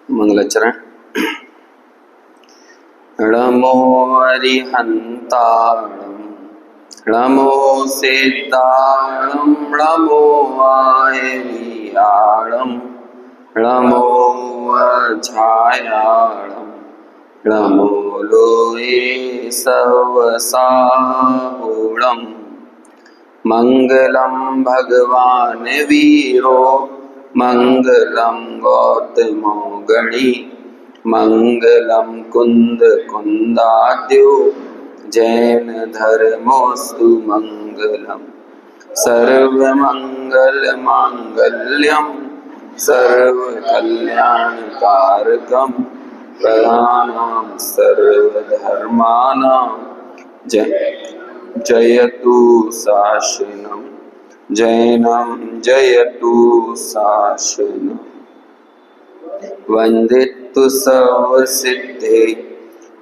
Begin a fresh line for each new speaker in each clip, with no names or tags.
मंगलाचरण। नमो अरिहंताणं नमो सिद्धाणं नमो वायवीयाणं नमो वज्रायाणं नमो लोये सवसाहुणं। मंगलं भगवान् वीरो मंगलं गौतमो गणी मंगलं कुंद कुंदाद्यो जैन धर्मोस्तु मंगलम्। सर्वमंगल मांगल्यं सर्वकल्याणकारकं प्रदानं सर्वधर्माणां जयतु शासनं जैनं जयतु शासनं। वंदितु सर्वसिद्धे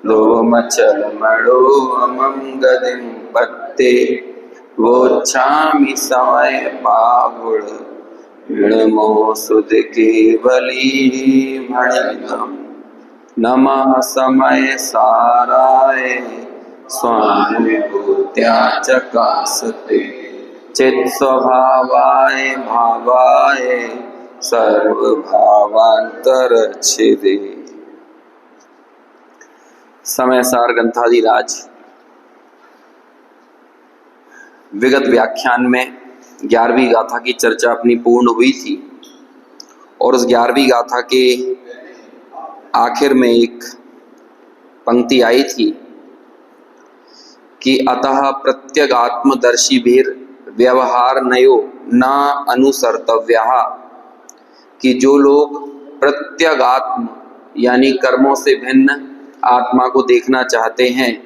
लोमचलमणोऽमं गदिं पत्ते वोच्छामि समय पाहुड नमो सुधकेवलीमणिगं। नमः समय साराय स्वानुभूत्या चकासते चित्स्वभावाय भावाय सर्वभावांतरच्छेदे। समय सार ग्रंथाधिराज विगत व्याख्यान में 11वीं गाथा की चर्चा अपनी पूर्ण हुई थी और उस 11वीं गाथा के आखिर में एक पंक्ति आई थी कि अतः प्रत्यगात्मदर्शी भीर व्यवहार नयो न अनुसर्तव्या, कि जो लोग प्रत्यगात्म यानी कर्मों से भिन्न आत्मा को देखना चाहते हैं,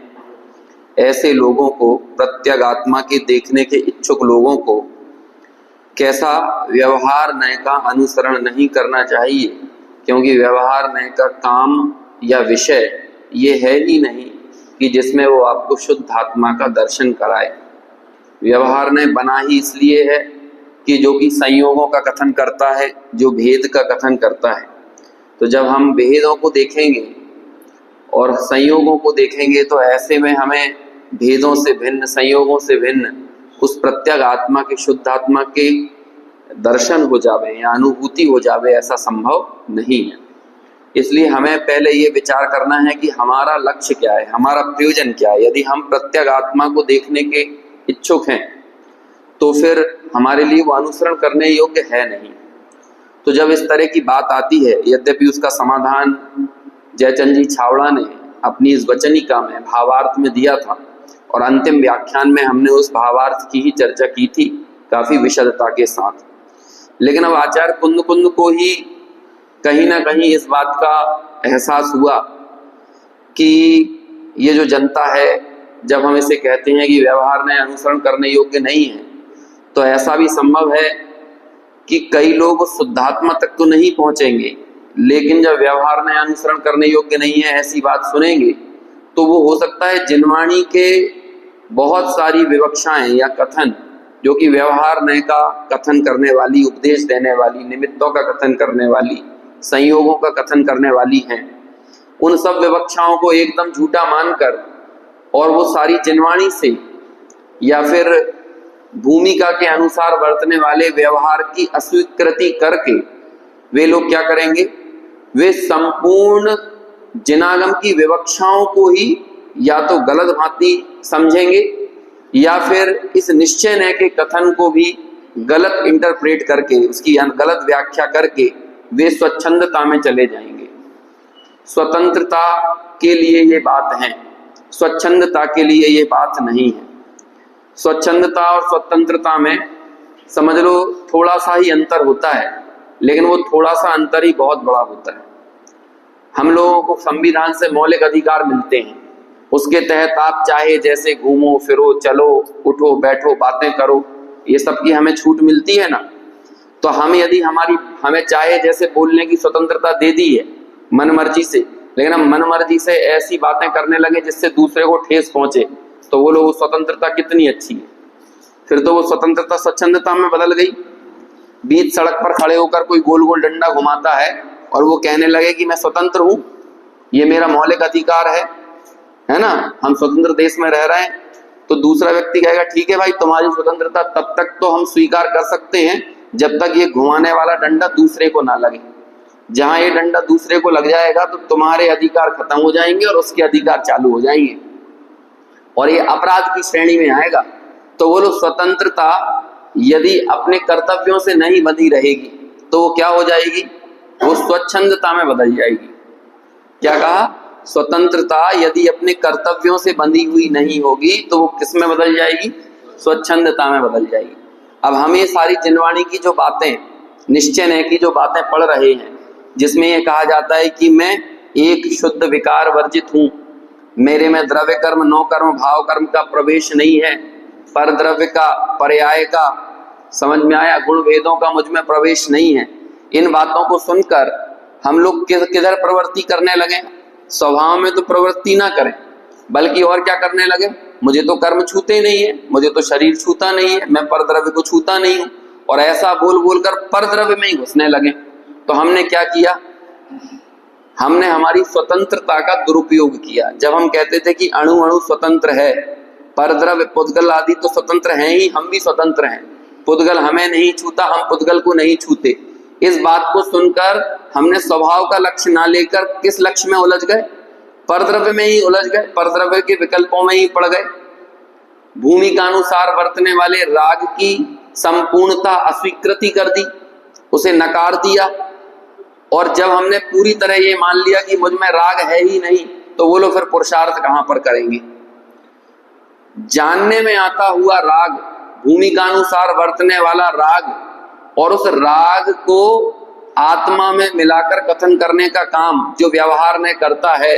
ऐसे लोगों को, प्रत्यगात्मा के देखने के इच्छुक लोगों को कैसा व्यवहार नय का अनुसरण नहीं करना चाहिए, क्योंकि व्यवहार नय का काम या विषय ये है ही नहीं कि जिसमें वो आपको शुद्ध आत्मा का दर्शन कराए। व्यवहार नय बना ही इसलिए है कि जो कि संयोगों का कथन करता है, जो भेद का कथन करता है। तो जब हम भेदों को देखेंगे और संयोगों को देखेंगे तो ऐसे में हमें भेदों से भिन्न, संयोगों से भिन्न उस प्रत्यग आत्मा के, शुद्ध आत्मा के दर्शन हो जावे या अनुभूति हो जावे, ऐसा संभव नहीं है। इसलिए हमें पहले ये विचार करना है कि हमारा लक्ष्य क्या है, हमारा प्रयोजन क्या है। यदि हम प्रत्यग आत्मा को देखने के इच्छुक हैं तो फिर हमारे लिए वो अनुसरण करने योग्य है नहीं। तो जब इस तरह की बात आती है, यद्यपि उसका समाधान जयचंद जी छावड़ा ने अपनी इस वचनिका में भावार्थ में दिया था और अंतिम व्याख्यान में हमने उस भावार्थ की ही चर्चा की थी काफी विशदता के साथ। लेकिन अब आचार्य कुंद कुंद को ही कहीं ना कहीं इस बात का एहसास हुआ कि ये जो जनता है, जब हम इसे कहते हैं कि व्यवहार में अनुसरण करने योग्य नहीं है, तो ऐसा भी संभव है कि कई लोग शुद्धात्मा तक तो नहीं पहुंचेंगे, लेकिन जब व्यवहार में अनुसरण करने योग्य नहीं है ऐसी बात सुनेंगे तो वो हो सकता है जिनवाणी के बहुत सारी विवक्षाएं या कथन जो कि व्यवहार नय का कथन करने वाली, उपदेश देने वाली, निमित्तों का कथन करने वाली, संयोगों का कथन करने वाली हैं, उन सब विवक्षाओं को एकदम झूठा मानकर और वो सारी जिनवाणी से या फिर भूमिका के अनुसार बरतने वाले व्यवहार की अस्वीकृति करके वे लोग क्या करेंगे, वे संपूर्ण जिनागम की विवक्षाओं को ही या तो गलत भांति समझेंगे या फिर इस निश्चय नय के कथन को भी गलत इंटरप्रेट करके, उसकी गलत व्याख्या करके वे स्वच्छंदता में चले जाएंगे। स्वतंत्रता के लिए ये बात है, स्वच्छंदता के लिए ये बात नहीं है। स्वच्छंदता और स्वतंत्रता में समझ लो थोड़ा सा ही अंतर होता है, लेकिन वो थोड़ा सा अंतर ही बहुत बड़ा होता है। हम लोगों को संविधान से मौलिक अधिकार मिलते हैं, उसके तहत आप चाहे जैसे घूमो फिरो, चलो, उठो बैठो, बातें करो, ये सब की हमें छूट मिलती है ना। तो हम यदि हमें चाहे जैसे बोलने की स्वतंत्रता दे दी है मन मर्जी से, लेकिन हम मन मर्जी से ऐसी बातें करने लगे जिससे दूसरे को ठेस पहुंचे, तो वो लोग स्वतंत्रता कितनी अच्छी है। फिर तो वो स्वतंत्रता स्वच्छंदता में बदल गई। बीच सड़क पर खड़े होकर कोई गोल गोल डंडा घुमाता है और वो कहने लगे कि मैं स्वतंत्र हूं, ये मेरा मौलिक अधिकार है ना, हम स्वतंत्र देश में रह रहे हैं, तो दूसरा व्यक्ति कहेगा ठीक है भाई, तुम्हारी स्वतंत्रता तब तक तो हम स्वीकार कर सकते हैं जब तक ये घुमाने वाला डंडा दूसरे को ना लगे। जहां ये डंडा दूसरे को लग जाएगा तो तुम्हारे अधिकार खत्म हो जाएंगे और उसके अधिकार चालू हो जाएंगे और ये अपराध की श्रेणी में आएगा। तो बोलो स्वतंत्रता यदि अपने कर्तव्यों से नहीं बंधी रहेगी तो वो क्या हो जाएगी? वो स्वच्छंदता में बदल जाएगी। क्या कहा? स्वतंत्रता यदि अपने कर्तव्यों से बंधी हुई नहीं होगी तो वो किस में बदल जाएगी? स्वच्छंदता में बदल जाएगी। अब हम ये सारी जिनवाणी की जो बातें, निश्चय ने की जो बातें पढ़ रहे हैं, जिसमें ये कहा जाता है कि मैं एक शुद्ध विकार वर्जित हूं, मेरे में द्रव्य कर्म, नौ कर्म, भाव कर्म का प्रवेश नहीं है, पर द्रव्य का, पर्याय का, समझ में आया, गुण भेदों का मुझ में प्रवेश नहीं है। इन बातों को सुनकर हम लोग किधर प्रवृत्ति करने लगे? स्वभाव में तो प्रवृत्ति ना करें, बल्कि और क्या करने लगे? मुझे तो कर्म छूते नहीं है, मुझे तो शरीर छूता नहीं है, मैं परद्रव्य को छूता नहीं हूं, और ऐसा बोल बोलकर परद्रव्य में ही घुसने लगे। तो हमने क्या किया? हमने हमारी स्वतंत्रता का दुरुपयोग किया। जब हम कहते थे कि अणु अणु स्वतंत्र है, परद्रव्य पुद्गल आदि तो स्वतंत्र हैं ही, हम भी स्वतंत्र हैं, पुद्गल हमें नहीं छूता, हम पुद्गल को नहीं छूते, इस बात को सुनकर हमने स्वभाव का लक्ष्य ना लेकर किस लक्ष्य में उलझ गए? परद्रव्य में ही उलझ गए, परद्रव्य के विकल्पों में ही पड़ गए। भूमि का अनुसार बरतने वाले राग की संपूर्णता अस्वीकृति कर दी, उसे नकार दिया, और जब हमने पूरी तरह ये मान लिया कि मुझ में राग है ही नहीं, तो वो लोग फिर पुरुषार्थ कहां पर करेंगे? जानने में आता हुआ राग, भूमि का अनुसार बरतने वाला राग, और उस राग को आत्मा में मिलाकर कथन करने का काम जो व्यवहार ने करता है,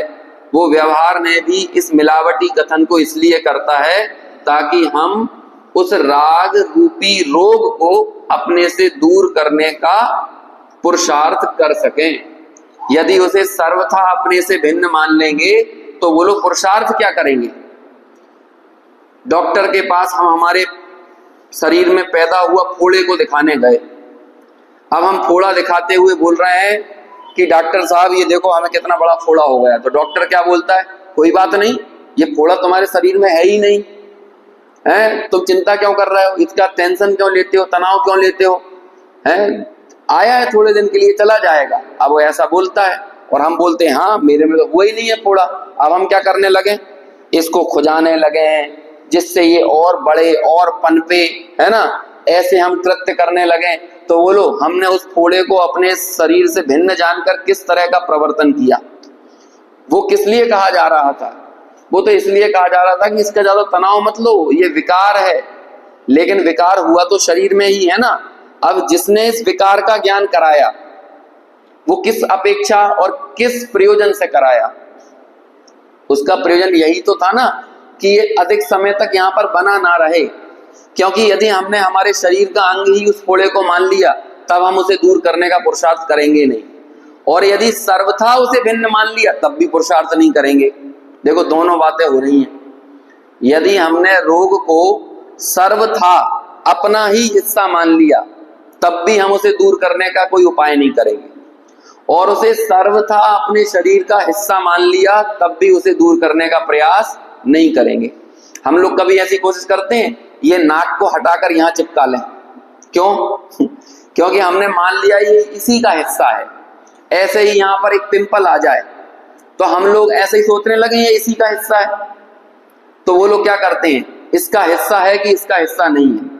वो व्यवहार ने भी इस मिलावटी कथन को इसलिए करता है ताकि हम उस राग रूपी रोग को अपने से दूर करने का पुरुषार्थ कर सकें। यदि उसे सर्वथा अपने से भिन्न मान लेंगे तो वो लोग पुरुषार्थ क्या करेंगे? डॉक्टर के पास हम हमारे शरीर में पैदा हुआ फोड़े को दिखाने गए, अब हम फोड़ा दिखाते हुए बोल रहे हैं कि डॉक्टर साहब ये देखो हमें कितना बड़ा फोड़ा हो गया, तो डॉक्टर क्या बोलता है? कोई बात नहीं, ये फोड़ा तुम्हारे शरीर में है ही नहीं है, तुम चिंता क्यों कर रहे हो, इसका टेंशन क्यों लेते हो, तनाव क्यों लेते हो, है आया है थोड़े दिन के लिए, चला जाएगा। अब वो ऐसा बोलता है और हम बोलते हैं हाँ मेरे में तो हुआ ही नहीं है फोड़ा। अब हम क्या करने लगे? इसको खुजाने लगे जिससे ये और बड़े और पनपे, है ना, ऐसे हम कृत्य करने लगे। तो बोलो हमने उस फोड़े को अपने शरीर से भिन्न जानकर किस तरह का प्रवर्तन किया? वो किस लिए कहा जा रहा था? वो तो इसलिए कहा जा रहा था कि इसका ज्यादा तनाव मत लो, ये विकार है, लेकिन विकार हुआ तो शरीर में ही है ना। अब जिसने इस विकार का ज्ञान कराया वो किस अपेक्षा और किस प्रयोजन से कराया? उसका प्रयोजन यही तो था ना कि ये अधिक समय तक यहाँ पर बना ना रहे, क्योंकि यदि हमने हमारे शरीर का अंग ही उस फोड़े को मान लिया तब हम उसे दूर करने का पुरुषार्थ करेंगे नहीं, और यदि सर्वथा उसे भिन्न मान लिया तब भी पुरुषार्थ नहीं करेंगे। देखो दोनों बातें हो रही हैं। यदि हमने रोग को सर्वथा अपना ही हिस्सा मान लिया तब भी हम उसे दूर करने का कोई उपाय नहीं करेंगे, और उसे सर्वथा अपने शरीर का हिस्सा मान लिया तब भी उसे दूर करने का प्रयास नहीं करेंगे। हम लोग कभी ऐसी कोशिश करते हैं ये नाक को हटाकर यहाँ चिपका लें, क्यों? क्योंकि हमने मान लिया ये इसी का हिस्सा है। ऐसे ही यहाँ पर एक पिंपल आ जाए तो हम लोग ऐसे ही सोचने लगे ये इसी का हिस्सा है, तो वो लोग क्या करते हैं, इसका हिस्सा है कि इसका हिस्सा नहीं है।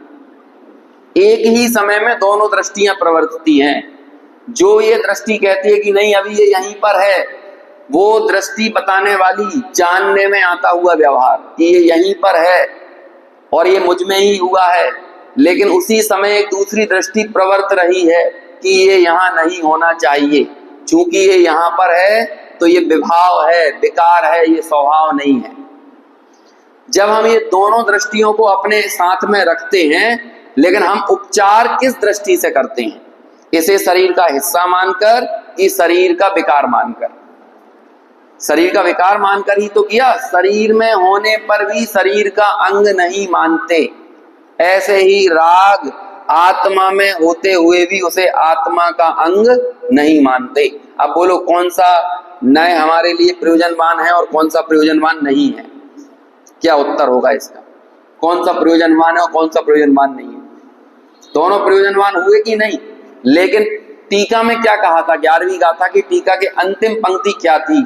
एक ही समय में दोनों दृष्टियां प्रवर्तित हैं। जो ये दृष्टि कहती है कि नहीं अभी ये यहीं पर है, वो दृष्टि बताने वाली जानने में आता हुआ व्यवहार कि ये यहीं पर है और ये मुझ में ही हुआ है, लेकिन उसी समय एक दूसरी दृष्टि प्रवर्त रही है कि ये यहाँ नहीं होना चाहिए, चूंकि ये यहाँ पर है तो ये विभाव है, विकार है, ये स्वभाव नहीं है। जब हम ये दोनों दृष्टियों को अपने साथ में रखते हैं, लेकिन हम उपचार किस दृष्टि से करते हैं? इसे शरीर का हिस्सा मानकर कि शरीर का विकार मानकर? शरीर का विकार मानकर ही तो किया। शरीर में होने पर भी शरीर का अंग नहीं मानते। ऐसे ही राग आत्मा में होते हुए भी उसे आत्मा का अंग नहीं मानते। अब बोलो कौन सा नय हमारे लिए प्रयोजनवान है और कौन सा प्रयोजनवान नहीं है? क्या उत्तर होगा इसका? कौन सा प्रयोजनवान है और कौन सा प्रयोजनवान नहीं है? दोनों प्रयोजनवान हुए कि नहीं? लेकिन टीका में क्या कहा था? 11वीं गाथा की टीका के अंतिम पंक्ति क्या थी?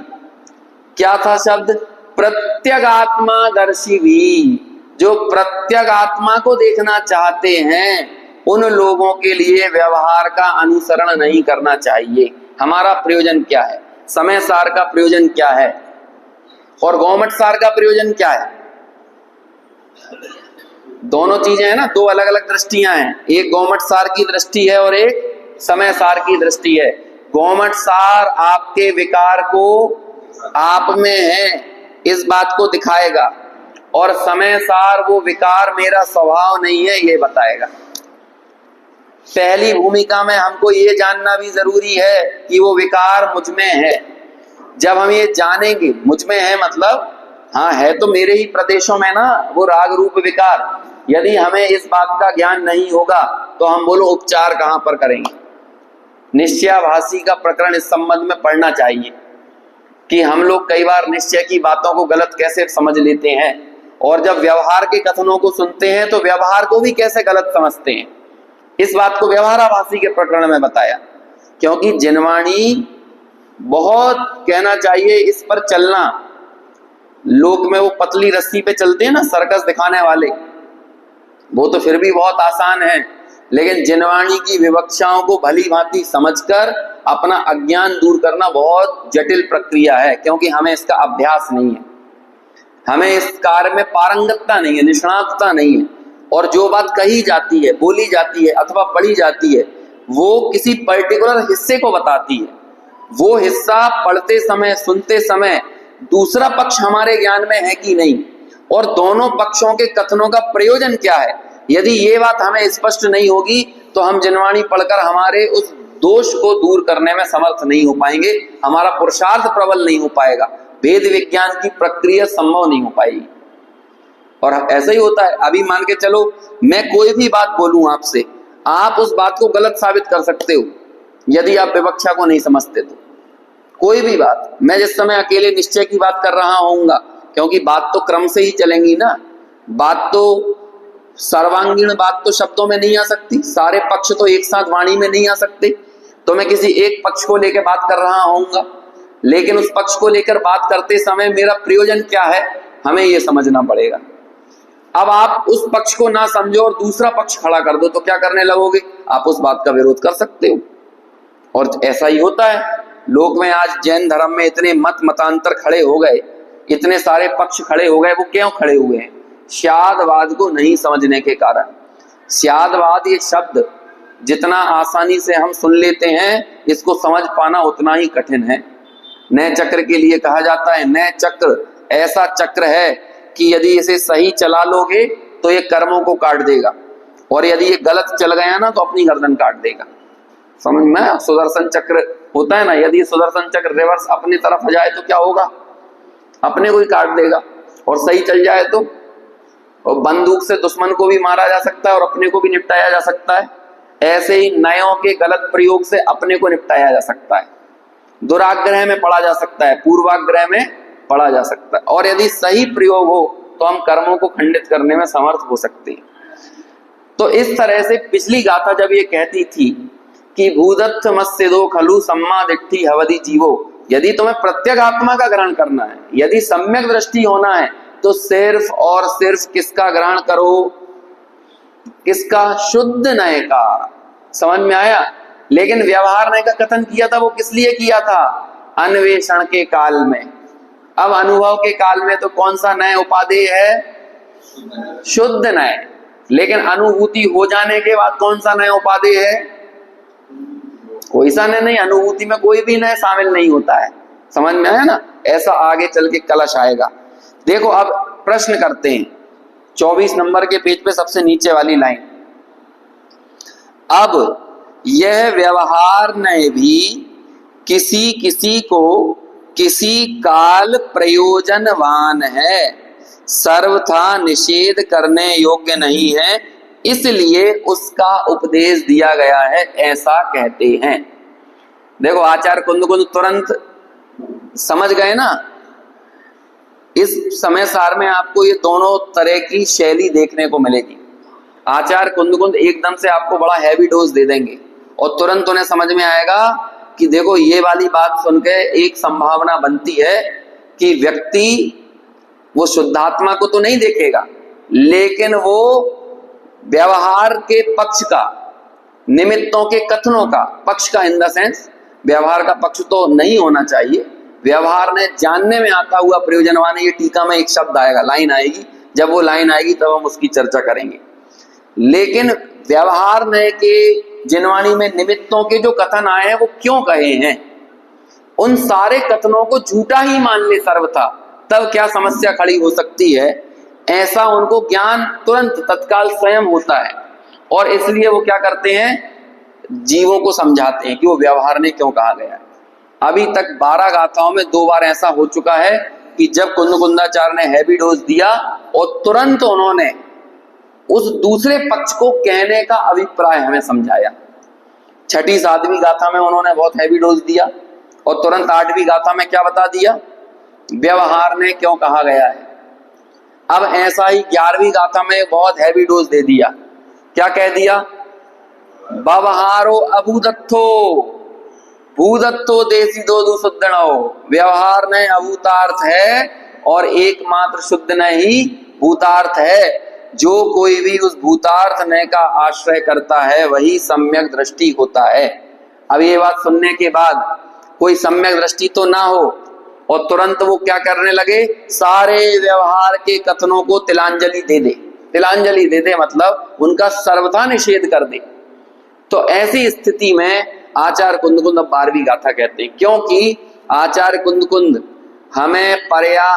क्या था शब्द? प्रत्यगात्मादर्शी भी। जो प्रत्यगात्मा को देखना चाहते हैं उन लोगों के लिए व्यवहार का अनुसरण नहीं करना चाहिए। हमारा प्रयोजन क्या है? समय सार का प्रयोजन क्या है और गौमट सार का प्रयोजन क्या है? दोनों चीजें हैं ना, दो अलग अलग दृष्टियां हैं। एक गौमट सार की दृष्टि है और एक समय सार की दृष्टि है। गौमट सार आपके विकार को आप में है इस बात को दिखाएगा और समय सार वो विकार मेरा स्वभाव नहीं है ये बताएगा। पहली भूमिका में हमको ये जानना भी जरूरी है कि वो विकार मुझ में है। जब हम ये जानेंगे मुझ में है मतलब हाँ है तो मेरे ही प्रदेशों में ना वो राग रूप विकार। यदि हमें इस बात का ज्ञान नहीं होगा तो हम बोलो उपचार कहां पर करेंगे? निश्चयाभासी का प्रकरण इस संबंध में पढ़ना चाहिए कि हम लोग कई बार निश्चय की बातों को गलत कैसे समझ लेते हैं और जब व्यवहार के कथनों को सुनते हैं तो व्यवहार को भी कैसे गलत समझते हैं। इस बात को व्यवहाराभासी के प्रकरण में बताया, क्योंकि जिनवाणी बहुत कहना चाहिए इस पर चलना। लोक में वो पतली रस्सी पे चलते हैं ना सर्कस दिखाने वाले, वो तो फिर भी बहुत आसान है, लेकिन जिनवाणी की विवक्षाओं को भली भांति समझकर अपना अज्ञान दूर करना बहुत जटिल प्रक्रिया है, क्योंकि हमें इसका अभ्यास नहीं है, हमें इस कार्य में पारंगतता नहीं है, निष्णातता नहीं है। और जो बात कही जाती है, बोली जाती है अथवा पढ़ी जाती है वो किसी पर्टिकुलर हिस्से को बताती है। वो हिस्सा पढ़ते समय सुनते समय दूसरा पक्ष हमारे ज्ञान में है कि नहीं और दोनों पक्षों के कथनों का प्रयोजन क्या है, यदि ये बात हमें स्पष्ट नहीं होगी तो हम जिनवाणी पढ़कर हमारे उस दोष को दूर करने में समर्थ नहीं हो पाएंगे, हमारा पुरुषार्थ प्रबल नहीं हो पाएगा, वेद विज्ञान की प्रक्रिया संभव नहीं हो पाएगी। और ऐसा ही होता है। अभी मान के चलो मैं कोई भी बात बोलूं आपसे, आप उस बात को गलत साबित कर सकते हो यदि आप विवक्षा को नहीं समझते तो। कोई भी बात, मैं जिस समय अकेले निश्चय की बात कर रहा होऊंगा, क्योंकि बात तो क्रम से ही चलेंगी ना, बात तो सर्वांगीण बात तो शब्दों में नहीं आ सकती, सारे पक्ष तो एक साथ वाणी में नहीं आ सकते। तो मैं किसी एक पक्ष को लेकर बात कर रहा होऊंगा, लेकिन उस पक्ष को लेकर बात करते समय मेरा प्रयोजन क्या है हमें यह समझना पड़ेगा। अब आप उस पक्ष को ना समझो और दूसरा पक्ष खड़ा कर दो तो क्या करने लगोगे? आप उस बात का विरोध कर सकते हो। और ऐसा ही होता है लोक में। आज जैन धर्म में इतने मत मतांतर खड़े हो गए, इतने सारे पक्ष खड़े हो गए, वो क्यों खड़े हुए हैं? स्यादवाद को नहीं समझने के कारण। स्यादवाद ये शब्द जितना आसानी से हम सुन लेते हैं, इसको समझ पाना उतना ही कठिन है। नए चक्र के लिए कहा जाता है नए चक्र ऐसा चक्र है कि यदि इसे सही चला लोगे तो ये कर्मों को काट देगा और यदि ये गलत चल गया ना तो अपनी गर्दन काट देगा। समझ में? सुदर्शन चक्र होता है ना, यदि सुदर्शन चक्र रिवर्स अपनी तरफ जाए तो क्या होगा? अपने को ही काट देगा। और सही चल जाए तो और बंदूक से दुश्मन को भी मारा जा सकता है और अपने को भी निपटाया जा सकता है। ऐसे ही नयों के गलत प्रयोग से अपने को निपटाया जा सकता है, दुराग्रह में पड़ा जा सकता है, पूर्वाग्रह में पड़ा जा सकता है। और यदि सही प्रयोग हो तो हम कर्मों को खंडित करने में समर्थ हो सकते हैं। तो इस तरह से पिछली गाथा जब ये कहती थी कि भूदत्त मत्स्यदो खलु सम्मा दिट्ठी हवदि जीवो, यदि तुम्हें प्रत्यगात्मा का ग्रहण करना है, यदि सम्यक दृष्टि होना है तो सिर्फ और सिर्फ किसका ग्रहण करो? किसका? शुद्ध नय का। समझ में आया? लेकिन व्यवहार नय का कथन किया था वो किस लिए किया था? अन्वेषण के काल में। अब अनुभव के काल में तो कौन सा नय उपादेय है? शुद्ध नय। लेकिन अनुभूति हो जाने के बाद कौन सा नय उपादेय है? कोई सा नय नहीं, अनुभूति में कोई भी नय शामिल नहीं होता है। समझ में आया ना? ऐसा आगे चल के कलश आएगा। देखो अब प्रश्न करते हैं 24 नंबर के पेज पे सबसे नीचे वाली लाइन। अब यह व्यवहार नय भी किसी किसी को किसी काल प्रयोजनवान है, सर्वथा निषेध करने योग्य नहीं है, इसलिए उसका उपदेश दिया गया है, ऐसा कहते हैं। देखो आचार्य कुंद तुरंत समझ गए ना। इस समय सार में आपको ये दोनों तरह की शैली देखने को मिलेगी। आचार्य कुंद एकदम से आपको बड़ा हैवी डोज दे देंगे और तुरंत उन्हें समझ में आएगा कि देखो ये वाली बात सुन के एक संभावना बनती है कि व्यक्ति वो शुद्धात्मा को तो नहीं देखेगा, लेकिन वो व्यवहार के पक्ष का, निमित्तों के कथनों का पक्ष का, इन द सेंस व्यवहार का पक्ष तो नहीं होना चाहिए, व्यवहार ने जानने में आता हुआ प्रयोजनवान। ये टीका में एक शब्द आएगा, लाइन आएगी, जब वो लाइन आएगी तब हम उसकी चर्चा करेंगे। लेकिन व्यवहार ने के जिनवाणी में निमित्तों के जो कथन आए हैं वो क्यों कहे हैं, उन सारे कथनों को झूठा ही मान ले सर्वथा, तब क्या समस्या खड़ी हो सकती है, ऐसा उनको ज्ञान तुरंत तत्काल स्वयं होता है। और इसलिए वो क्या करते हैं, जीवों को समझाते हैं कि वो व्यवहार ने क्यों कहा गया है। अभी तक 12 गाथाओं में 2 बार ऐसा हो चुका है कि जब कुंदाचार्य ने हैवी डोज दिया और तुरंत उन्होंने उस दूसरे पक्ष को कहने का अभिप्राय हमें समझाया। 6ठी 7वीं गाथा में उन्होंने बहुत हैवी डोज दिया और तुरंत 8वीं गाथा में क्या बता दिया, व्यवहार ने क्यों कहा गया है। अब ऐसा ही 11वीं गाथा में बहुत हैवी डोज दे दिया। क्या कह दिया, व्यवहारो अभूदत्थो भूदत्तो देसी दो दुसुद्धनो, व्यवहार ने अभूतार्थ है और एकमात्र शुद्ध ने ही भूतार्थ है। जो कोई भी उस भूतार्थ ने का आश्रय करता है वही सम्यक दृष्टि होता है। अब ये बात सुनने के बाद कोई सम्यक दृष्टि तो ना हो और तुरंत वो क्या करने लगे, सारे व्यवहार के कथनों को तिलांजलि दे दे। तिलांजलि दे दे मतलब उनका सर्वथा निषेध कर दे। तो ऐसी स्थिति में आचार्य कुंद 12वीं गाथा कहते हैं, क्योंकि आचार्य कुंद हमें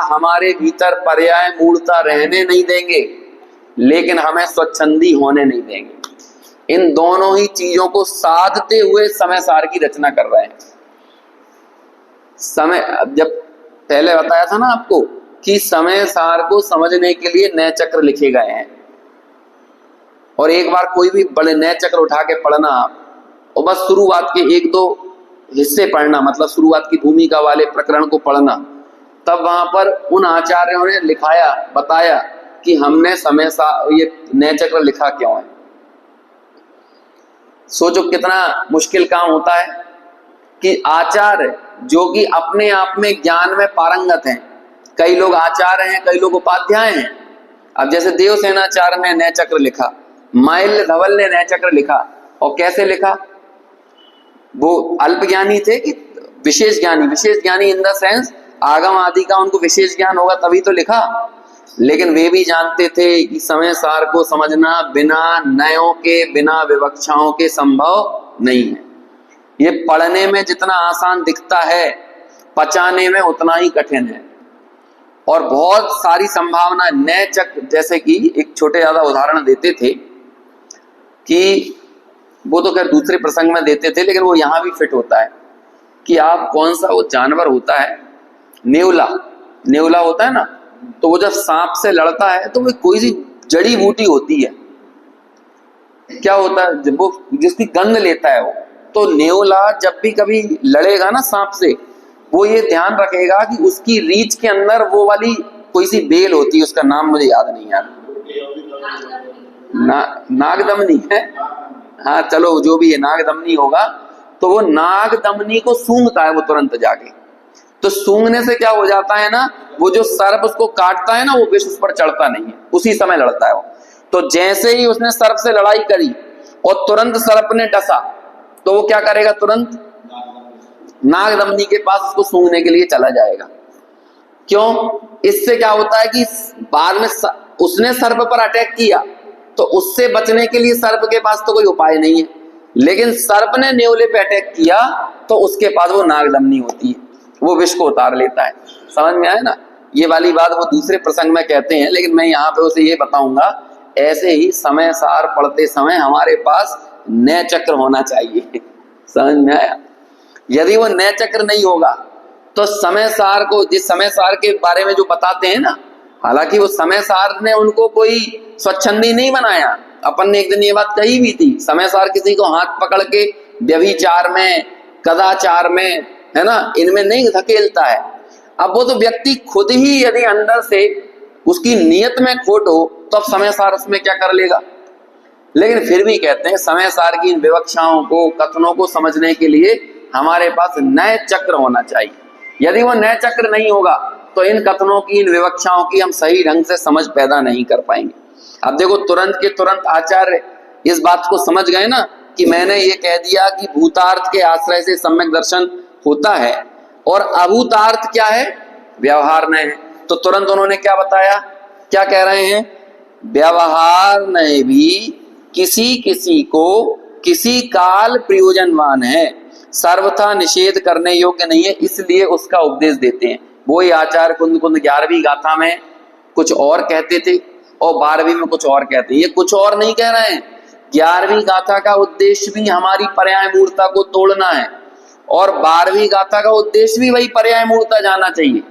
हमारे भीतर पर्याय मूलता रहने नहीं देंगे, लेकिन हमें स्वच्छंदी होने नहीं देंगे। इन दोनों ही चीजों को साधते हुए समय सार की रचना कर रहे हैं। समय, जब पहले बताया था ना आपको कि समय सार को समझने के लिए नए चक्र लिखे गए हैं, और एक बार कोई भी बड़े नए चक्र उठा के पढ़ना आप, और बस शुरुआत के 1-2 हिस्से पढ़ना, मतलब शुरुआत की भूमिका वाले प्रकरण को पढ़ना, तब वहां पर उन आचार्यों ने लिखाया, बताया कि हमने समय ये नए चक्र लिखा क्यों है। सोचो कितना मुश्किल काम होता है कि आचार्य जो कि अपने आप में ज्ञान में पारंगत हैं, कई लोग आचार्य हैं, कई लोग उपाध्याय हैं। अब जैसे देवसेनाचार्य ने नए चक्र लिखा, माल्य धवल ने नए चक्र लिखा, और कैसे लिखा, वो अल्प ज्ञानी थे कि विशेष ज्ञानी, विशेष ज्ञानी इन द सेंस आगम आदि का उनको विशेष ज्ञान होगा तभी तो लिखा। लेकिन वे भी जानते थे कि समय सार को समझना बिना नयों के, बिना विवक्षाओं के संभव नहीं है। ये पढ़ने में जितना आसान दिखता है, पचाने में उतना ही कठिन है। और बहुत सारी संभावना नए चक्र, जैसे कि एक छोटे ज्यादा उदाहरण देते थे कि वो तो खैर दूसरे प्रसंग में देते थे, लेकिन वो यहाँ भी फिट होता है कि आप कौन सा वो जानवर होता है, नेवला, नेवला होता है ना, तो वो जब सांप से लड़ता है तो वो कोई सी जड़ी बूटी होती है, क्या होता है, जब वो जिसकी गंध लेता है वो, तो नेवला जब भी कभी लड़ेगा ना सांप से, वो ये ध्यान रखेगा कि उसकी रीच के अंदर वो वाली कोई सी बेल होती है, उसका नाम मुझे याद नहीं यार, नागदमनी है, हाँ चलो जो भी है, नागदमनी होगा, तो वो नागदमनी को सूंघता है वो तुरंत जाके। तो सूंघने से क्या हो जाता है ना, वो जो सर्प उसको काटता है ना, वो विष उस पर चढ़ता नहीं है, उसी समय लड़ता है वो। तो जैसे ही उसने सर्प से लड़ाई करी और तुरंत सर्प ने डसा, तो वो क्या करेगा, तुरंत नागदमनी के पास उसको सूंघने के लिए चला जाएगा। क्यों? इससे क्या होता है कि बाद में उसने सर्प पर अटैक किया तो उससे बचने के लिए सर्प के पास तो कोई उपाय नहीं है, लेकिन सर्प ने नेवले पे अटैक किया तो उसके पास वो नागदमनी होती है, वो विष को उतार लेता है। समझ में आया ना? ये वाली बात वो दूसरे प्रसंग में कहते हैं, लेकिन मैं यहाँ पे उसे ये बताऊंगा, ऐसे ही समय सार पढ़ते समय हमारे पास नए चक्र होना चाहिए। समझ में आया? यदि वो नए चक्र नहीं होगा तो समय सार को, जिस समय सार के बारे में जो बताते हैं ना, हालांकि वो समय सार ने उनको कोई स्वच्छंदी नहीं बनाया, अपन ने एक दिन ये बात कही भी थी, समय सार किसी को हाथ पकड़ के व्यभिचार में, कदाचार में, है ना, इनमें नहीं धकेलता है। अब वो तो व्यक्ति खुद ही यदि अंदर से उसकी नीयत में खोट हो तो अब समय सार उसमें क्या कर लेगा। लेकिन फिर भी कहते हैं समय सार की इन विवक्षाओं को, कथनों को समझने के लिए हमारे पास नए चक्र होना चाहिए। यदि वो नए चक्र नहीं होगा तो इन कथनों की, इन विवक्षाओं की हम सही ढंग से समझ पैदा नहीं कर पाएंगे। अब देखो तुरंत के तुरंत आचार्य इस बात को समझ गए ना कि मैंने ये कह दिया कि भूतार्थ के आश्रय से सम्यक दर्शन होता है और अभूतार्थ क्या है, व्यवहार नय है। तो तुरंत उन्होंने क्या बताया, क्या कह रहे हैं, व्यवहार नय भी किसी किसी को किसी काल प्रयोजनवान है, सर्वथा निषेध करने योग्य नहीं है, इसलिए उसका उपदेश देते हैं। वही आचार्य कुंद कुंद 11वीं गाथा में कुछ और कहते थे और 12वीं में कुछ और कहते हैं। ये कुछ और नहीं कह रहे हैं। 11वीं गाथा का उद्देश्य भी हमारी पर्याय मूर्ता को तोड़ना है और 12वीं गाथा का उद्देश्य भी वही पर्याय मूर्ता जाना चाहिए।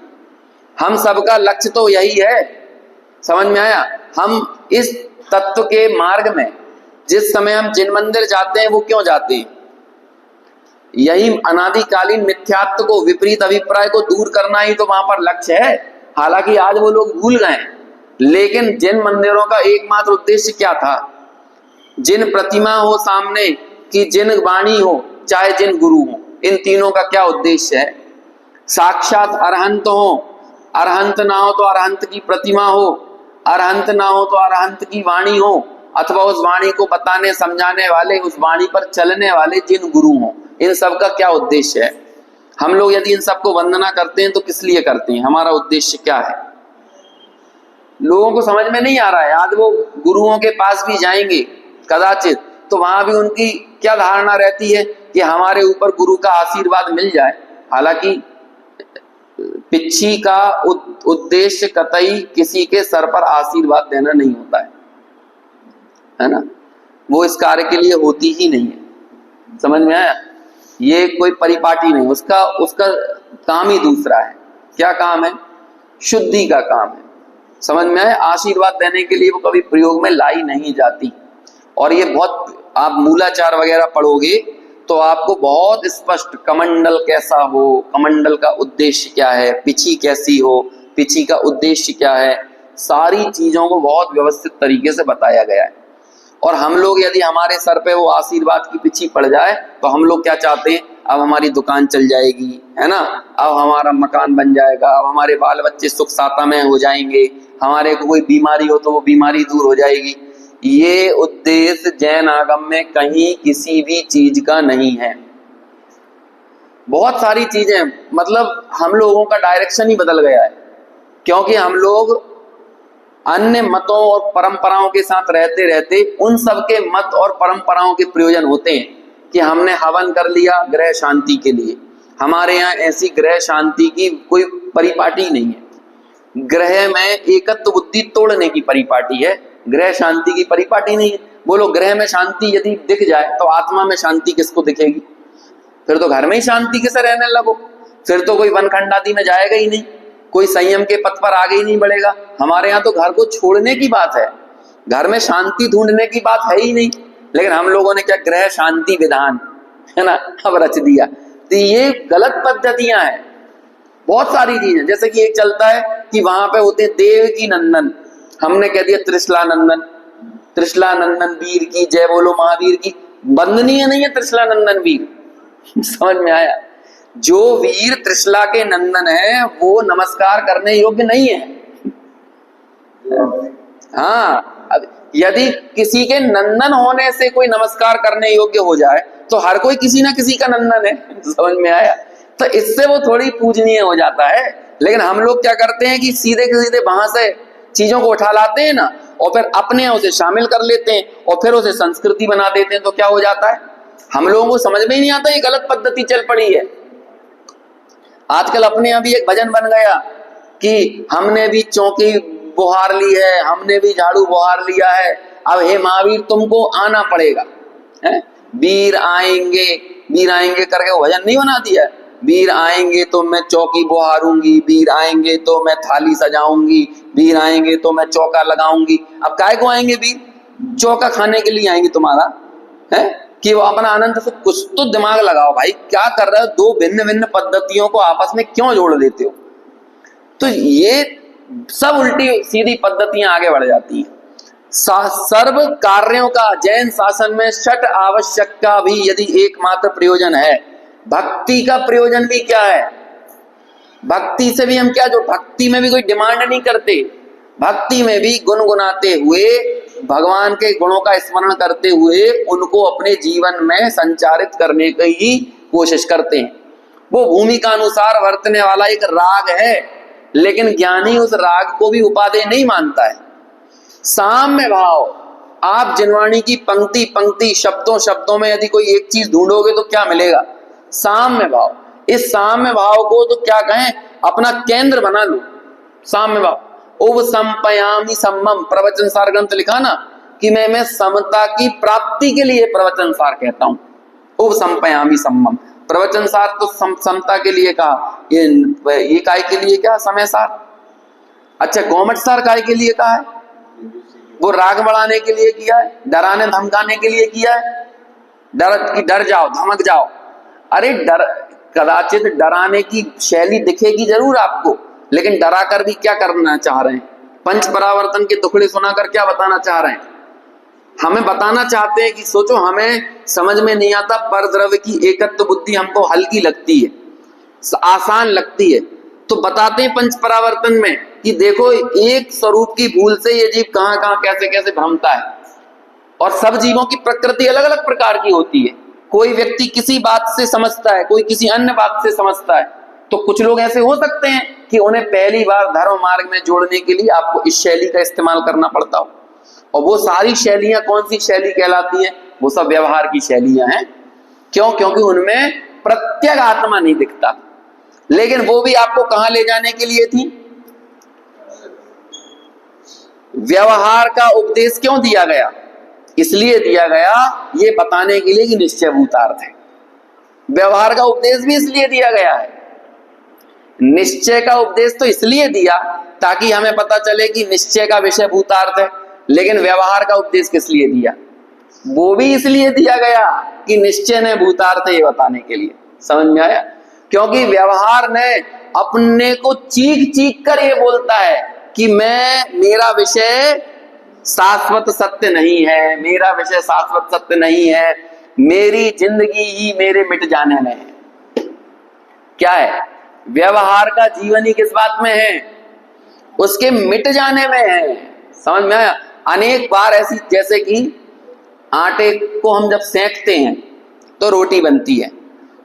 हम सबका लक्ष्य तो यही है, समझ में आया। हम इस तत्व के मार्ग में जिस समय हम जिन मंदिर जाते हैं वो क्यों जाते हैं, यही अनादिकालीन मिथ्यात्व को, विपरीत अभिप्राय को दूर करना ही तो वहां पर लक्ष्य है। हालांकि आज वो लोग भूल गए, लेकिन जिन मंदिरों का एकमात्र उद्देश्य क्या था, जिन प्रतिमा हो सामने कि जिन वाणी हो चाहे जिन गुरु हो, इन तीनों का क्या उद्देश्य है, साक्षात अरहंत हो, अरहंत ना हो तो अरहंत की प्रतिमा हो, अरहंत ना हो तो अरहंत की वाणी हो, अथवा उस वाणी को बताने समझाने वाले, उस वाणी पर चलने वाले जिन गुरु हो, इन सब का क्या उद्देश्य है। हम लोग यदि इन सबको वंदना करते हैं तो किस लिए करते हैं, हमारा उद्देश्य क्या है, लोगों को समझ में नहीं आ रहा है। आज वो गुरुओं के पास भी जाएंगे कदाचित तो वहां भी उनकी क्या धारणा रहती है कि हमारे ऊपर गुरु का आशीर्वाद मिल जाए। हालांकि पिच्छी का उद्देश्य कतई किसी के सर पर आशीर्वाद देना नहीं होता है ना, वो इस कार्य के लिए होती ही नहीं है। समझ में आया, ये कोई परिपाटी नहीं, उसका काम ही दूसरा है। क्या काम है, शुद्धि का काम है। समझ में आया, आशीर्वाद देने के लिए वो कभी प्रयोग में लाई नहीं जाती। और ये बहुत, आप मूलाचार वगैरह पढ़ोगे तो आपको बहुत स्पष्ट, कमंडल कैसा हो, कमंडल का उद्देश्य क्या है, पिछी कैसी हो, पिछी का उद्देश्य क्या है, सारी चीजों को बहुत व्यवस्थित तरीके से बताया गया है। और हम लोग यदि हमारे सर पे वो आशीर्वाद की पिछी पड़ जाए तो हम लोग क्या चाहते हैं, अब हमारी दुकान चल जाएगी, है ना, अब हमारा मकान बन जाएगा, अब हमारे बाल बच्चे सुख साता में हो जाएंगे, हमारे को कोई बीमारी हो तो वो बीमारी दूर हो जाएगी। ये उद्देश्य जैन आगम में कहीं किसी भी चीज का नहीं है। बहुत सारी चीजें, मतलब हम लोगों का डायरेक्शन ही बदल गया है, क्योंकि हम लोग अन्य मतों और परंपराओं के साथ रहते रहते उन सब के मत और परंपराओं के प्रयोजन होते हैं कि हमने हवन कर लिया ग्रह शांति के लिए। हमारे यहाँ ऐसी ग्रह शांति की कोई परिपाटी नहीं है। ग्रह में एकत्व बुद्धि तोड़ने की परिपाटी है, ग्रह शांति की परिपाटी नहीं है। बोलो ग्रह में शांति यदि दिख जाए तो आत्मा में शांति किसको दिखेगी, फिर तो घर में ही शांति कैसे रहने लगो, फिर तो कोई वनखंडादि में जाएगा ही नहीं, कोई संयम के पथ पर आगे ही नहीं बढ़ेगा। हमारे यहाँ तो घर को छोड़ने की बात है, घर में शांति ढूंढने की बात है ही नहीं। लेकिन हम लोगों ने क्या ग्रह शांति विधान, है ना, अब रच दिया। तो ये गलत पद्धतियां हैं। बहुत सारी चीजें, जैसे कि एक चलता है कि वहां पे होते देव की नंदन, हमने कह दिया त्रिशला नंदन, त्रिशला नंदन वीर की जय बोलो, महावीर की। वंदनीय नहीं है त्रिशला नंदन वीर, समझ में आया। जो वीर त्रिशला के नंदन है वो नमस्कार करने योग्य नहीं है। हाँ, अब यदि किसी के नंदन होने से कोई नमस्कार करने योग्य हो जाए तो हर कोई किसी ना किसी का नंदन है, समझ में आया। तो इससे वो थोड़ी पूजनीय हो जाता है। लेकिन हम लोग क्या करते हैं कि सीधे के सीधे वहां से चीजों को उठा लाते हैं ना, और फिर अपने यहाँ उसे शामिल कर लेते हैं और फिर उसे संस्कृति बना देते हैं। तो क्या हो जाता है, हम लोगों को समझ में ही नहीं आता, ये गलत पद्धति चल पड़ी है। आजकल अपने यहाँ भी एक भजन बन गया कि हमने भी चौकी बुहार ली है, हमने भी झाड़ू बुहार लिया है, अब हे महावीर तुमको आना पड़ेगा, है? वीर आएंगे करके वो भजन नहीं बना दिया। वीर आएंगे तो मैं चौकी बुहारूंगी, वीर आएंगे तो मैं थाली सजाऊंगी, वीर आएंगे तो मैं चौका लगाऊंगी। अब काय को आएंगे वीर, चौका खाने के लिए आएंगे तुम्हारा, है कि वो अपना आनंद से। कुछ तो दिमाग लगाओ भाई, क्या कर रहे हो? दो भिन्न भिन्न पद्धतियों को आपस में क्यों जोड़ देते हो? तो ये सब उल्टी सीधी पद्धतियां आगे बढ़ जाती हैं। सर्व कार्यों का जैन शासन में षट आवश्यक का भी यदि एकमात्र प्रयोजन है, भक्ति का प्रयोजन भी क्या है? भक्ति से भी हम क्या, जो भक्ति में भी कोई डिमांड नहीं करते, भक्ति में भी गुनगुनाते हुए भगवान के गुणों का स्मरण करते हुए उनको अपने जीवन में संचारित करने की ही कोशिश करते हैं। वो भूमिका अनुसार वर्तने वाला एक राग है, लेकिन ज्ञानी उस राग को भी उपादेय नहीं मानता है। साम्य भाव, आप जिनवाणी की पंक्ति पंक्ति शब्दों शब्दों में यदि कोई एक चीज ढूंढोगे तो क्या मिलेगा? साम्य भाव। इस साम्य भाव को तो क्या कहें, अपना केंद्र बना लो। साम्य भाव, उप संपयामी सम्मम, प्रवचन सार ग्रंथ लिखा ना कि मैं समता की प्राप्ति के लिए प्रवचन सार कहता हूं। उप संपयामी सम्मम, प्रवचन सार तो समता के लिए कहा, ये काय के लिए क्या? समय सार। अच्छा, गौमट सार काय के लिए कहा है? वो राग बढ़ाने के लिए किया है, डराने धमकाने के लिए किया है। डर जाओ, धमक जाओ। अरे डर, कदाचित डराने की शैली दिखेगी जरूर आपको, लेकिन डरा कर भी क्या करना चाह रहे हैं? पंच परावर्तन के टुकड़े सुनाकर क्या बताना चाह रहे हैं? हमें बताना चाहते हैं कि सोचो, हमें समझ में नहीं आता, पर द्रव्य की एकत्व बुद्धि हमको हल्की लगती है, आसान लगती है, तो बताते हैं पंच परावर्तन में कि देखो एक स्वरूप की भूल से ये जीव कहां कहां कैसे कैसे भ्रमता है। और सब जीवों की प्रकृति अलग अलग प्रकार की होती है। कोई व्यक्ति किसी बात से समझता है, कोई किसी अन्य बात से समझता है। तो कुछ लोग ऐसे हो सकते हैं कि उन्हें पहली बार धर्म मार्ग में जोड़ने के लिए आपको इस शैली का इस्तेमाल करना पड़ता हो। और वो सारी शैलियां कौन सी शैली कहलाती है? वो सब व्यवहार की शैलियां हैं। क्यों? क्योंकि उनमें प्रत्येक आत्मा नहीं दिखता। लेकिन वो भी आपको कहां ले जाने के लिए थी? व्यवहार का उपदेश क्यों दिया गया? इसलिए दिया गया, ये बताने के लिए कि निश्चय भूतार्थ है। व्यवहार का उपदेश भी इसलिए दिया गया है। निश्चय का उपदेश तो इसलिए दिया ताकि हमें पता चले कि निश्चय का विषय भूतार्थ है। लेकिन व्यवहार का उपदेश किस लिए दिया? वो भी इसलिए दिया गया कि निश्चय ने भूतार्थ ये बताने के लिए। समझ में आया? क्योंकि व्यवहार ने अपने को चीख चीख कर ये बोलता है कि मेरा विषय शाश्वत सत्य नहीं है, मेरा विषय शाश्वत सत्य नहीं है, मेरी जिंदगी ही मेरे मिट जाने में है। क्या है? व्यवहार का जीवन ही किस बात में है? उसके मिट जाने में है। समझ में आया? अनेक बार ऐसी, जैसे कि आटे को हम जब सेंकते हैं तो रोटी बनती है,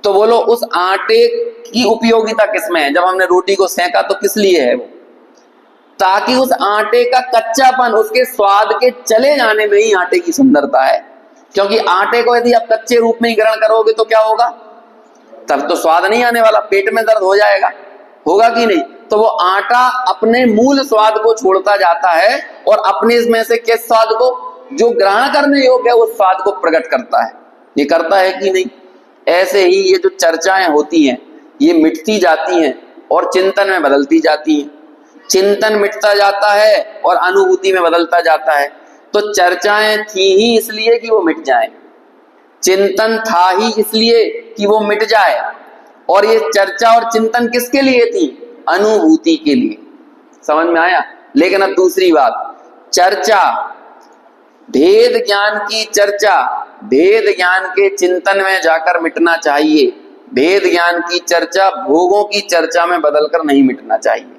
तो बोलो उस आटे की उपयोगिता किसमें है? जब हमने रोटी को सेंका तो किस लिए है वो? ताकि उस आटे का कच्चापन, उसके स्वाद के चले जाने में ही आटे की सुंदरता है। क्योंकि आटे को यदि आप कच्चे रूप में ही ग्रहण करोगे तो क्या होगा? तब तो स्वाद नहीं आने वाला, पेट में दर्द हो जाएगा, होगा कि नहीं? तो वो आटा अपने मूल स्वाद को छोड़ता जाता है और अपने इसमें से किस स्वाद को, जो ग्रहण करने योग्य है, उस स्वाद को प्रकट करता है। ये करता है कि नहीं? ऐसे ही ये जो चर्चाएं होती हैं, ये मिटती जाती हैं और चिंतन में बदलती जाती हैं। चिंतन मिटता जाता है और अनुभूति में बदलता जाता है। तो चर्चाएं थी ही इसलिए कि वो मिट जाए, चिंतन था ही इसलिए कि वो मिट जाए। और ये चर्चा और चिंतन किसके लिए थी? अनुभूति के लिए। समझ में आया? लेकिन अब दूसरी बात, चर्चा, भेद ज्ञान की चर्चा भेद ज्ञान के चिंतन में जाकर मिटना चाहिए। भेद ज्ञान की चर्चा भोगों की चर्चा में बदलकर नहीं मिटना चाहिए।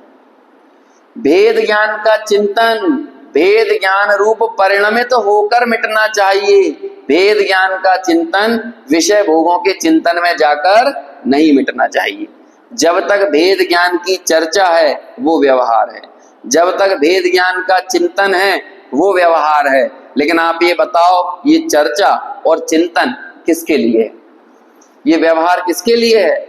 भेद ज्ञान का चिंतन भेद ज्ञान रूप परिणमित होकर मिटना चाहिए। भेद ज्ञान का चिंतन विषय भोगों के चिंतन में जाकर नहीं मिटना चाहिए। जब तक भेद ज्ञान की चर्चा है वो व्यवहार है, जब तक भेद ज्ञान का चिंतन है वो व्यवहार है। लेकिन आप ये बताओ, ये चर्चा और चिंतन किसके लिए है? ये व्यवहार किसके लिए है?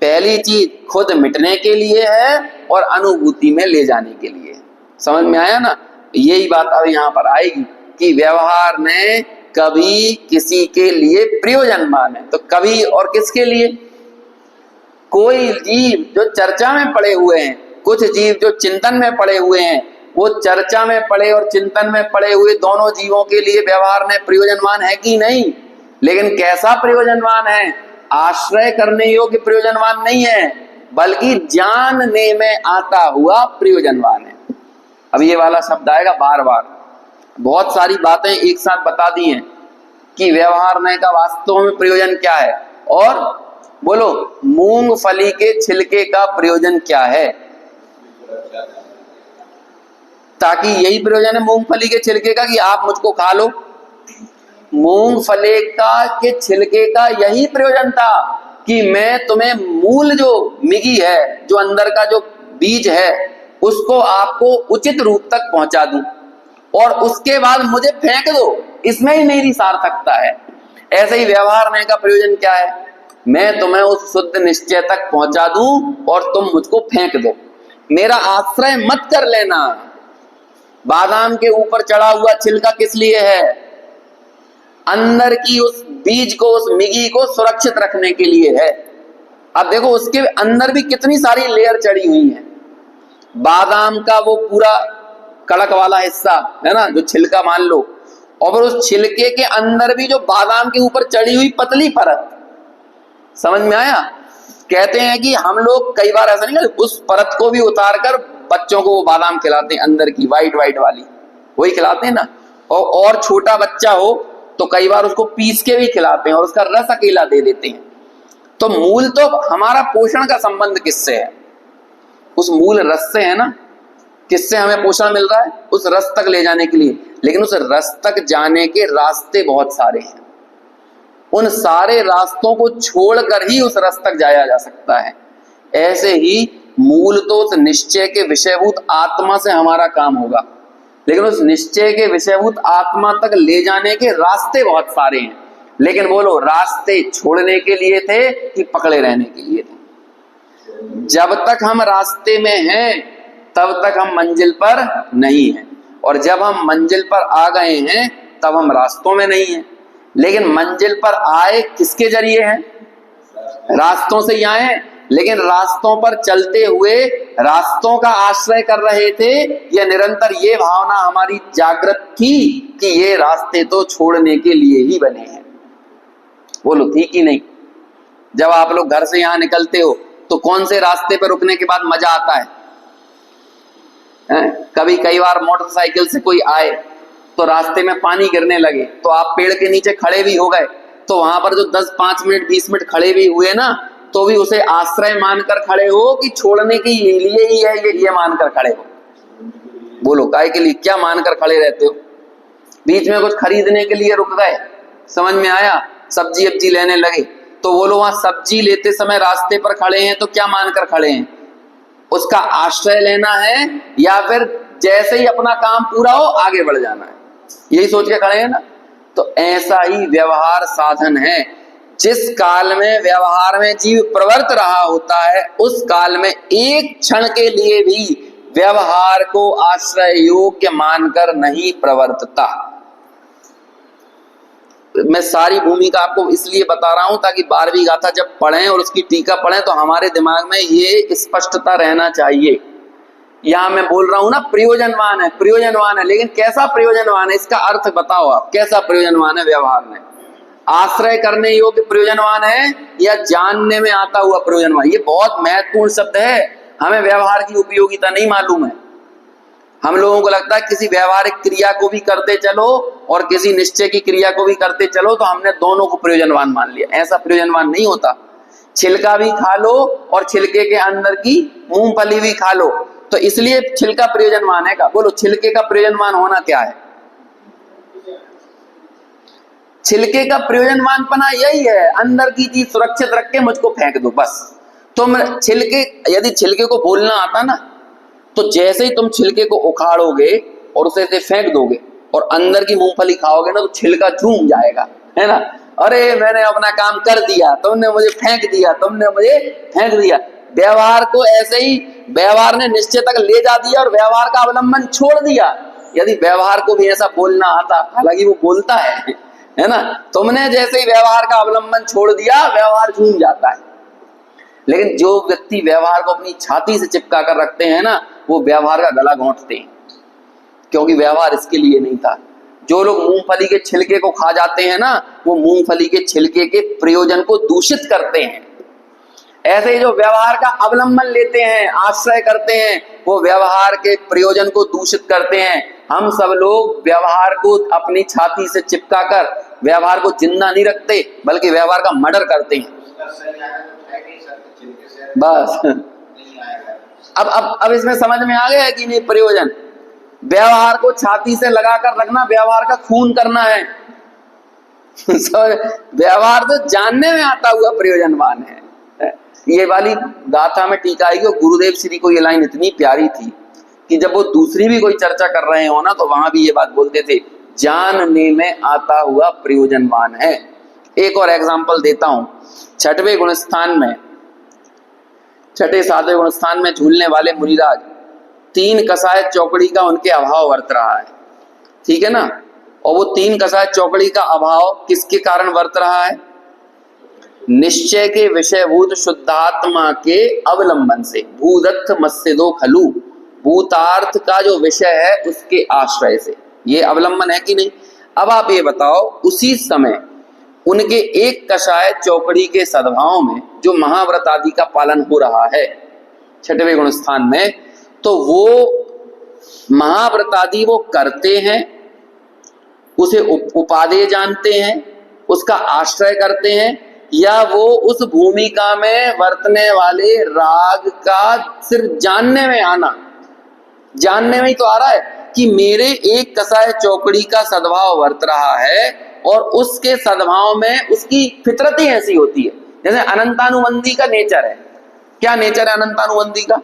पहली चीज खुद मिटने के लिए है और अनुभूति में ले जाने के लिए। समझ में आया ना? यही बात अब यहाँ पर आएगी कि व्यवहार ने कभी किसी के लिए प्रयोजन माने तो कभी और किसके लिए? कोई जीव जो चर्चा में पड़े हुए हैं, कुछ जीव जो चिंतन में पड़े हुए हैं, वो चर्चा में पड़े और चिंतन में पड़े हुए दोनों जीवों के लिए व्यवहार में प्रयोजनवान है कि नहीं? लेकिन कैसा प्रयोजनवान है? आश्रय करने योग्य प्रयोजनवान नहीं है, बल्कि जानने में आता हुआ प्रयोजनवान है। अब ये वाला शब्द आएगा बार बार। बहुत सारी बातें एक साथ बता दी हैं कि व्यवहार में का वास्तव में प्रयोजन क्या है, और बोलो मूंगफली के छिलके का प्रयोजन क्या है? ताकि यही प्रयोजन है मूंगफली के छिलके का कि आप मुझको खा लो। मूंगफली के छिलके का यही प्रयोजन था कि मैं तुम्हें मूल जो मिगी है, जो अंदर का जो बीज है, उसको आपको उचित रूप तक पहुंचा दूं और उसके बाद मुझे फेंक दो। इसमें ही मेरी सार्थकता है। ऐसे ही व्यवहार में का प्रयोजन क्या है? मैं तुम्हें उस शुद्ध निश्चय तक पहुंचा दूं और तुम मुझको फेंक दो। मेरा आश्रय मत कर लेना। बादाम के ऊपर चढ़ा हुआ छिलका किस लिए है? अंदर की उस बीज को, उस मिगी को सुरक्षित रखने के लिए है। अब देखो उसके अंदर भी कितनी सारी लेयर चढ़ी हुई है। बादाम का वो पूरा कड़क वाला हिस्सा है ना, जो छिलका मान लो, और उस छिलके के अंदर भी जो बादाम के ऊपर चढ़ी हुई पतली परत। समझ में आया? कहते हैं कि हम लोग कई बार ऐसा नहीं करते, उस परत को भी उतार कर बच्चों को वो बादाम खिलाते हैं, अंदर की वाइट वाइट वाली वही खिलाते हैं ना। और छोटा बच्चा हो तो कई बार उसको पीस के भी खिलाते हैं और उसका रस अकेला दे देते हैं। तो मूल तो हमारा पोषण का संबंध किससे है? उस मूल रस से है ना। किससे हमें पोषण मिल रहा है? उस रस तक ले जाने के लिए। लेकिन उस रस तक जाने के रास्ते बहुत सारे हैं। उन सारे रास्तों को छोड़कर ही उस रस तक जाया जा सकता है। ऐसे ही मूल तो उस निश्चय के विषयभूत आत्मा से हमारा काम होगा, लेकिन उस निश्चय के विषयभूत आत्मा तक ले जाने के रास्ते बहुत सारे हैं। लेकिन बोलो रास्ते छोड़ने के लिए थे कि पकड़े रहने के लिए थे? जब तक हम रास्ते में हैं तब तक हम मंजिल पर नहीं हैं, और जब हम मंजिल पर आ गए हैं तब हम रास्तों में नहीं हैं। लेकिन मंजिल पर आए किसके जरिए हैं? रास्तों से ही आए हैं। लेकिन रास्तों पर चलते हुए रास्तों का आश्रय कर रहे थे, या निरंतर ये भावना हमारी जागृत थी कि ये रास्ते तो छोड़ने के लिए ही बने हैं? बोलो थी कि नहीं? जब आप लोग घर से यहां निकलते हो तो कौन से रास्ते पर रुकने के बाद मजा आता है? कभी कई बार मोटरसाइकिल से कोई आए तो रास्ते में पानी गिरने लगे तो आप पेड़ के नीचे खड़े भी हो गए, तो वहां पर जो 10-5 मिनट 20 मिनट खड़े भी हुए ना, तो भी उसे आश्रय मानकर खड़े हो कि छोड़ने के लिए ही है, ये मानकर खड़े हो। बोलो काहे के लिए? क्या मानकर खड़े रहते हो? बीच में कुछ खरीदने के लिए रुक गए, समझ में आया, सब्जी अब्जी लेने लगे, तो वो लोग वहां सब्जी लेते समय रास्ते पर खड़े हैं तो क्या मानकर खड़े हैं? उसका आश्रय लेना है, या फिर जैसे ही अपना काम पूरा हो आगे बढ़ जाना है? यही सोच के खड़े हैं ना। तो ऐसा ही व्यवहार साधन है। जिस काल में व्यवहार में जीव प्रवृत्त रहा होता है, उस काल में एक क्षण के लिए भी व्यवहार को आश्रय योग्य मानकर नहीं प्रवर्तता। मैं सारी भूमिका आपको इसलिए बता रहा हूं ताकि 12वीं गाथा जब पढ़ें और उसकी टीका पढ़ें तो हमारे दिमाग में ये स्पष्टता रहना चाहिए। यहां मैं बोल रहा हूं ना प्रयोजनवान है, प्रयोजनवान है, लेकिन कैसा प्रयोजनवान है? इसका अर्थ बताओ आप, कैसा प्रयोजनवान है व्यवहार में? आश्रय करने योग्य प्रयोजनवान है या जानने में आता हुआ प्रयोजनवान? ये बहुत महत्वपूर्ण शब्द है। हमें व्यवहार की उपयोगिता नहीं मालूम है। हम लोगों को लगता है किसी व्यवहारिक क्रिया को भी करते चलो और किसी निश्चय की क्रिया को भी करते चलो तो हमने दोनों को प्रयोजनवान मान लिया। ऐसा प्रयोजनवान नहीं होता। छिलका भी खा लो और छिलके के अंदर की मूंगफली भी खा लो, तो इसलिए छिलका प्रयोजनवान है का? बोलो छिलके का प्रयोजनवान होना क्या है? छिलके का प्रयोजनवानपना यही है, अंदर की चीज सुरक्षित रख के मुझको फेंक दो बस। तुम छिलके, यदि छिलके को बोलना आता ना, तो जैसे ही तुम छिलके को उखाड़ोगे और उसे फेंक दोगे और अंदर की मूंगफली खाओगे ना, तो छिलका झूम जाएगा, है ना। अरे मैंने अपना काम कर दिया, तुमने मुझे फेंक दिया, तुमने मुझे फेंक दिया। व्यवहार को ऐसे ही व्यवहार ने निश्चय तक ले जा दिया और व्यवहार का अवलंबन छोड़ दिया। यदि व्यवहार को भी ऐसा बोलना आता, हालांकि वो बोलता है ना, तुमने जैसे ही व्यवहार का अवलंबन छोड़ दिया, व्यवहार झूम जाता है। लेकिन जो व्यक्ति व्यवहार को अपनी छाती से चिपका कर रखते हैं ना, वो व्यवहार का गला घोंटते हैं। क्योंकि व्यवहार इसके लिए नहीं था। जो लोग मूंगफली के छिलके को खा जाते हैं ना, वो मूंगफली के छिलके के प्रयोजन को दूषित करते हैं। ऐसे ही जो व्यवहार का अवलंबन लेते हैं, आश्रय करते हैं, वो व्यवहार के प्रयोजन को दूषित करते हैं। हम सब लोग व्यवहार को अपनी छाती से चिपका कर व्यवहार को जिंदा नहीं रखते, बल्कि व्यवहार का मर्डर करते हैं। बस अब इसमें समझ में आ गया है कि नहीं प्रयोजन? व्यवहार को छाती से लगाकर रखना व्यवहार का खून करना है। व्यवहार तो जानने में आता हुआ प्रयोजनवान है। ये वाली गाथा में टीका आई कि गुरुदेव श्री को ये लाइन इतनी प्यारी थी कि जब वो दूसरी भी कोई चर्चा कर रहे हो ना, तो वहां भी ये बात बोलते थे, जानने में आता हुआ प्रयोजनवान है। एक और एग्जांपल देता हूं। छठवें गुणस्थान में, छठे सातवें गुणस्थान में झूलने वाले मुनिराज 3 कसाय चौकड़ी का उनके अभाव वर्त रहा है, ठीक है ना। और वो 3 कसाय चौकड़ी का अभाव किसके कारण वर्त रहा है? निश्चय के विषयभूत शुद्धात्मा के अवलंबन से। भूदत्त मस्जिदो खलु, भूतार्थ का जो विषय है उसके आश्रय से ये अवलंबन है कि नहीं। अब आप ये बताओ, उसी समय उनके एक कषाय चौकड़ी के सद्भाव में जो महाव्रत आदि का पालन हो रहा है छठवें गुणस्थान में, तो वो महाव्रत आदि वो करते हैं, उसे उपादेय जानते हैं, उसका आश्रय करते हैं, या वो उस भूमिका में वर्तने वाले राग का सिर्फ जानने में आना, जानने में ही तो आ रहा है कि मेरे एक कसाय चौकड़ी का सद्भाव वर्त रहा है और उसके सद्भाव में उसकी फितरत ही ऐसी होती है। जैसे अनंतानुबंधी का नेचर है। क्या नेचर है अनंतानुबंधी का?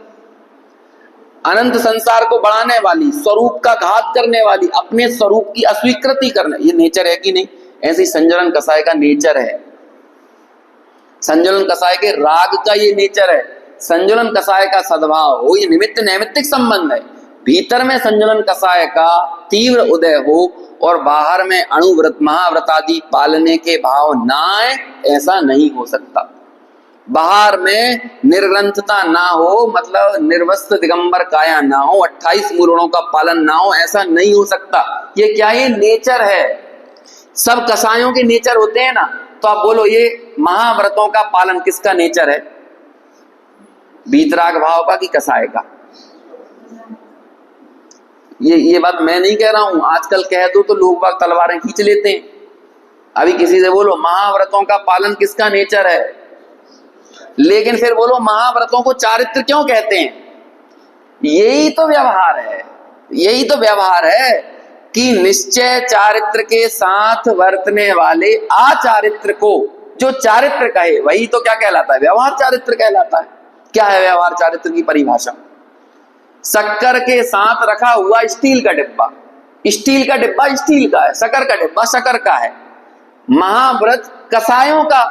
अनंत संसार को बढ़ाने वाली, स्वरूप का घात करने वाली, अपने स्वरूप की अस्वीकृति करने, ये नेचर है कि नहीं? ऐसे ही संजलन कसाय का नेचर है। संजलन कसाय के राग का ये नेचर है। संजलन कसाय का सद्भाव हो, ये निमित्त नैमित्तिक संबंध है। भीतर में संजलन कसाय का तीव्र उदय हो और बाहर में अणुव्रत महाव्रत आदि पालने के भाव ना आए, ऐसा नहीं हो सकता। बाहर में निर्ग्रंथता ना हो, मतलब निर्वस्त्र दिगंबर काया ना हो, 28 मूलगुणों का पालन ना हो, ऐसा नहीं हो सकता। ये क्या, ये नेचर है। सब कसायों के नेचर होते हैं ना। तो आप बोलो ये महाव्रतों का पालन किसका नेचर है? वीतराग भाव का कि कसाय का? ये बात मैं नहीं कह रहा हूं, आजकल कह दो तो लोग बाग तलवारें खींच लेते हैं। अभी किसी से बोलो महाव्रतों का पालन किसका नेचर है, लेकिन फिर बोलो महाव्रतों को चारित्र क्यों कहते हैं? यही तो व्यवहार है, यही तो व्यवहार है कि निश्चय चारित्र के साथ वर्तने वाले आचारित्र को जो चारित्र कहे, वही तो क्या कहलाता है? व्यवहार चारित्र कहलाता है। क्या है व्यवहार चारित्र की परिभाषा? शक्कर के साथ रखा हुआ स्टील का डिब्बा, स्टील का डिब्बा स्टील का है, शक्कर का डिब्बा शक्कर का है। महाव्रत कसायों का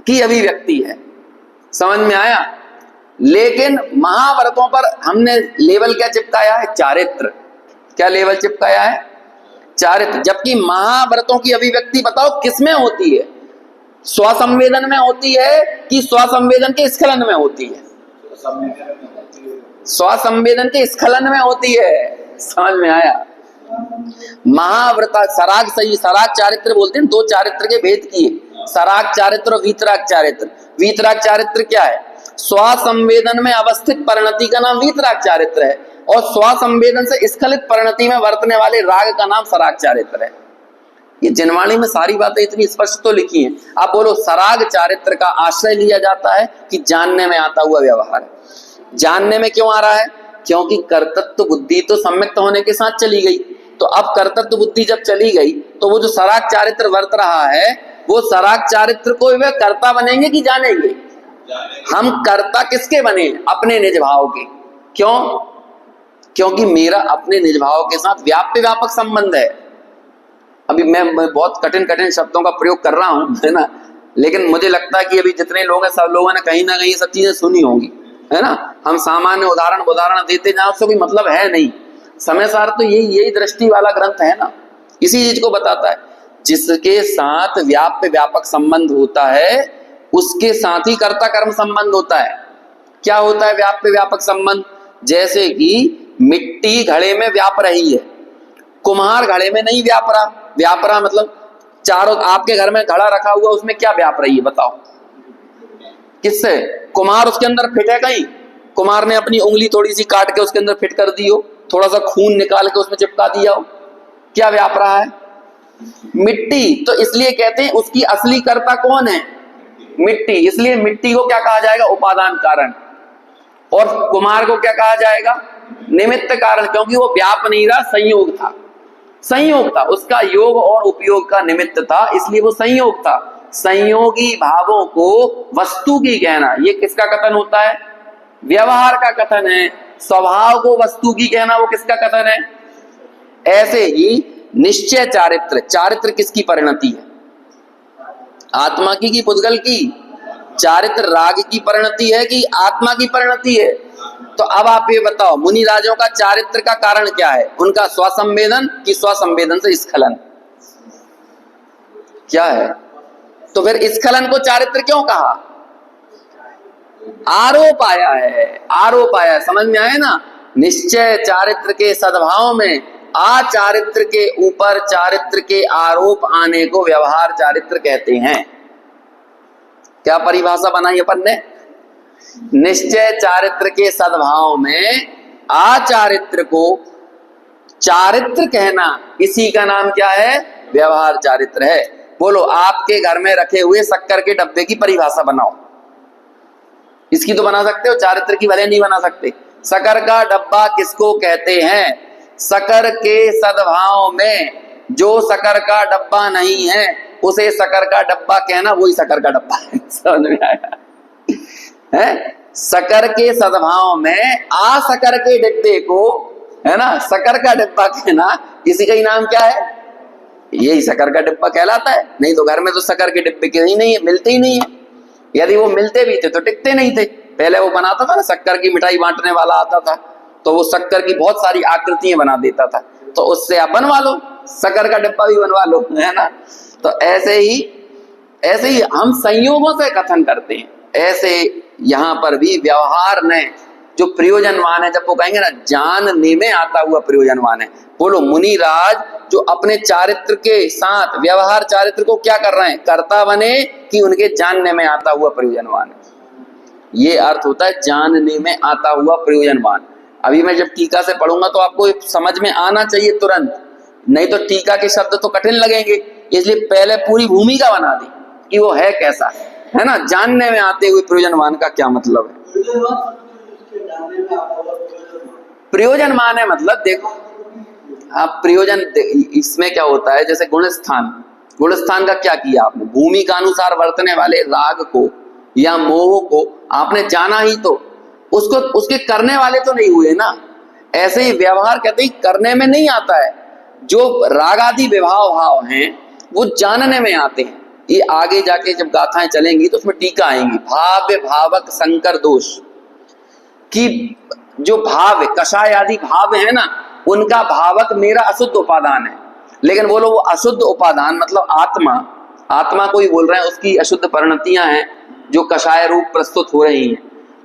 की अभिव्यक्ति है, समझ में आया? लेकिन महाव्रतों पर हमने लेवल क्या चिपकाया है? चारित्र। क्या लेवल चिपकाया है? चारित्र। जबकि महाव्रतों की अभिव्यक्ति बताओ किसमें होती है? स्वसंवेदन में होती है कि स्वसंवेदन के स्खलन में होती है? स्वसंवेदन के स्खलन में होती है। समझ में आया? महाव्रत सराग, सही सराग चारित्र बोलते हैं। 2 चारित्र के भेद किए, सराग चारित्र और वीतराग चारित्र। वीतराग चारित्र क्या है? स्वसंवेदन में अवस्थित परिणति का नाम वीतराग चारित्र है, और स्वसंवेदन से स्खलित परिणति में वर्तने वाले राग का नाम सराग चारित्र है। ये जिनवाणी में सारी बातें इतनी स्पष्ट तो लिखी हैं। आप बोलो सराग चारित्र का आश्रय लिया जाता है कि जानने में आता हुआ व्यवहार है। जानने में क्यों आ रहा है? क्योंकि कर्तृत्व बुद्धि तो सम्यक्त होने के साथ चली गई। तो अब कर्तृत्व बुद्धि जब चली गई तो वो जो सराग चारित्र वर्त रहा है, वो सराग चारित्र को वे कर्ता बनेंगे कि जानेंगे? हम कर्ता किसके बने? अपने निज भाव के। क्यों? क्योंकि मेरा अपने निज भाव के साथ व्याप्य व्यापक संबंध है। अभी मैं बहुत कठिन शब्दों का प्रयोग कर रहा हूं, है ना, लेकिन मुझे लगता है कि अभी जितने लोग हैं सब लोगों ने कहीं ना कहीं सब चीजें सुनी होंगी, है ना। हम सामान्य उदाहरण देते जाए, उससे कोई मतलब है नहीं। समय सार तो यही दृष्टि वाला ग्रंथ है ना, इसी चीज को बताता है। जिसके साथ व्याप्य व्यापक संबंध होता है उसके साथ ही कर्ता कर्म संबंध होता है। क्या होता है व्याप्य व्यापक संबंध? जैसे कि मिट्टी घड़े में व्याप रही है, कुम्हार घड़े में नहीं व्याप रहा। व्याप रहा मतलब चारों, आपके घर में घड़ा रखा हुआ, उसमें क्या व्याप रही है बताओ? किससे? कुम्हार उसके अंदर फिट है कहीं? कुम्हार ने अपनी उंगली थोड़ी सी काट के उसके अंदर फिट कर दी हो, थोड़ा सा खून निकाल के उसमें चिपका दिया हो, क्या व्याप रहा है? मिट्टी। तो इसलिए कहते हैं उसकी असली कर्ता कौन है? मिट्टी। इसलिए मिट्टी को क्या कहा जाएगा? उपादान कारण। और कुम्हार को क्या कहा जाएगा? निमित्त कारण, क्योंकि वो व्याप नहीं रहा, संयोग था। संयोग था, उसका योग और उपयोग का निमित्त था, इसलिए वो संयोग था। संयोगी भावों को वस्तु की कहना, ये किसका कथन होता है? व्यवहार का कथन है। स्वभाव को वस्तु की कहना, वो किसका कथन है? ऐसे ही निश्चय चारित्र, चारित्र किसकी परिणति है? आत्मा की कि पुद्गल की? चारित्र राग की परिणति है कि आत्मा की परिणति है? तो अब आप ये बताओ, मुनि राजों का चारित्र का कारण क्या है? उनका स्वसंवेदन कि स्वसंवेदन से स्खलन? क्या है? तो फिर स्खलन को चारित्र क्यों कहा? आरोप आया है, आरोप आया है, समझ में आया ना? निश्चय चारित्र के सद्भाव में आचारित्र के ऊपर चारित्र के आरोप आने को व्यवहार चारित्र कहते हैं। क्या परिभाषा बनाई अपन ने? निश्चय चारित्र के सद्भाव में आचारित्र को चारित्र कहना, इसी का नाम क्या है? व्यवहार चारित्र है। बोलो, आपके घर में रखे हुए शक्कर के डब्बे की परिभाषा बनाओ। इसकी तो बना सकते हो, चारित्र की भले नहीं बना सकते। शक्कर का डब्बा किसको कहते हैं? शक्कर के सद्भाव में जो शक्कर का डब्बा नहीं है उसे शक्कर का डब्बा कहना, वही शक्कर का डब्बा है। समझ में आया? है शक्कर के सद्भाव में आ शक्कर के डिब्बे को, है ना, शक्कर का डिब्बा कहना, इसी का ही नाम क्या है? यही शक्कर का डिब्बा कहलाता है। नहीं तो घर में तो शक्कर के डिब्बे के ही नहीं है, मिलते ही नहीं है। यदि वो मिलते भी थे तो टिकते नहीं थे। पहले वो बनाता था ना, शक्कर की मिठाई बांटने वाला आता था, तो वो शक्कर की बहुत सारी आकृतियां बना देता था, तो उससे आप बनवा लो, शक्कर का डिब्बा भी बनवा लो, है ना? तो ऐसे ही हम संयोगों से कथन करते हैं। ऐसे यहां पर भी व्यवहार ने जो प्रयोजनवान है, जब वो कहेंगे ना जानने में आता हुआ प्रयोजनवान है, बोलो मुनि राज जो अपने चारित्र के साथ व्यवहार चारित्र को क्या कर रहे हैं? कर्ता बने कि उनके जानने में आता हुआ प्रयोजनवान है। ये अर्थ होता है जानने में आता हुआ प्रयोजनवान। अभी मैं जब टीका से पढ़ूंगा तो आपको समझ में आना चाहिए तुरंत, नहीं तो टीका के शब्द तो कठिन लगेंगे। इसलिए पहले पूरी भूमिका बना दी कि वो है कैसा, है ना? जानने में आते हुए प्रयोजनवान का क्या मतलब है? प्रयोजनवान है मतलब देखो, आप प्रयोजन, इसमें क्या होता है, जैसे गुणस्थान, गुणस्थान का क्या किया आपने? भूमि का अनुसार वर्तने वाले राग को या मोह को आपने जाना ही तो उसको, उसके करने वाले तो नहीं हुए ना। ऐसे ही व्यवहार कहते हैं करने में नहीं आता है, जो राग आदि विभाव भाव हैं वो जानने में आते हैं। ये आगे जाके जब गाथाएं चलेंगी तो उसमें टीका आएंगी, भाव्य भावक संकर दोष कि जो भाव कषाय आदि भाव है ना, उनका भावक मेरा अशुद्ध उपादान है। लेकिन बोलो वो अशुद्ध उपादान मतलब आत्मा, आत्मा को ही बोल रहे हैं, उसकी अशुद्ध परिणतियां हैं जो कषाय रूप प्रस्तुत हो रही हैं।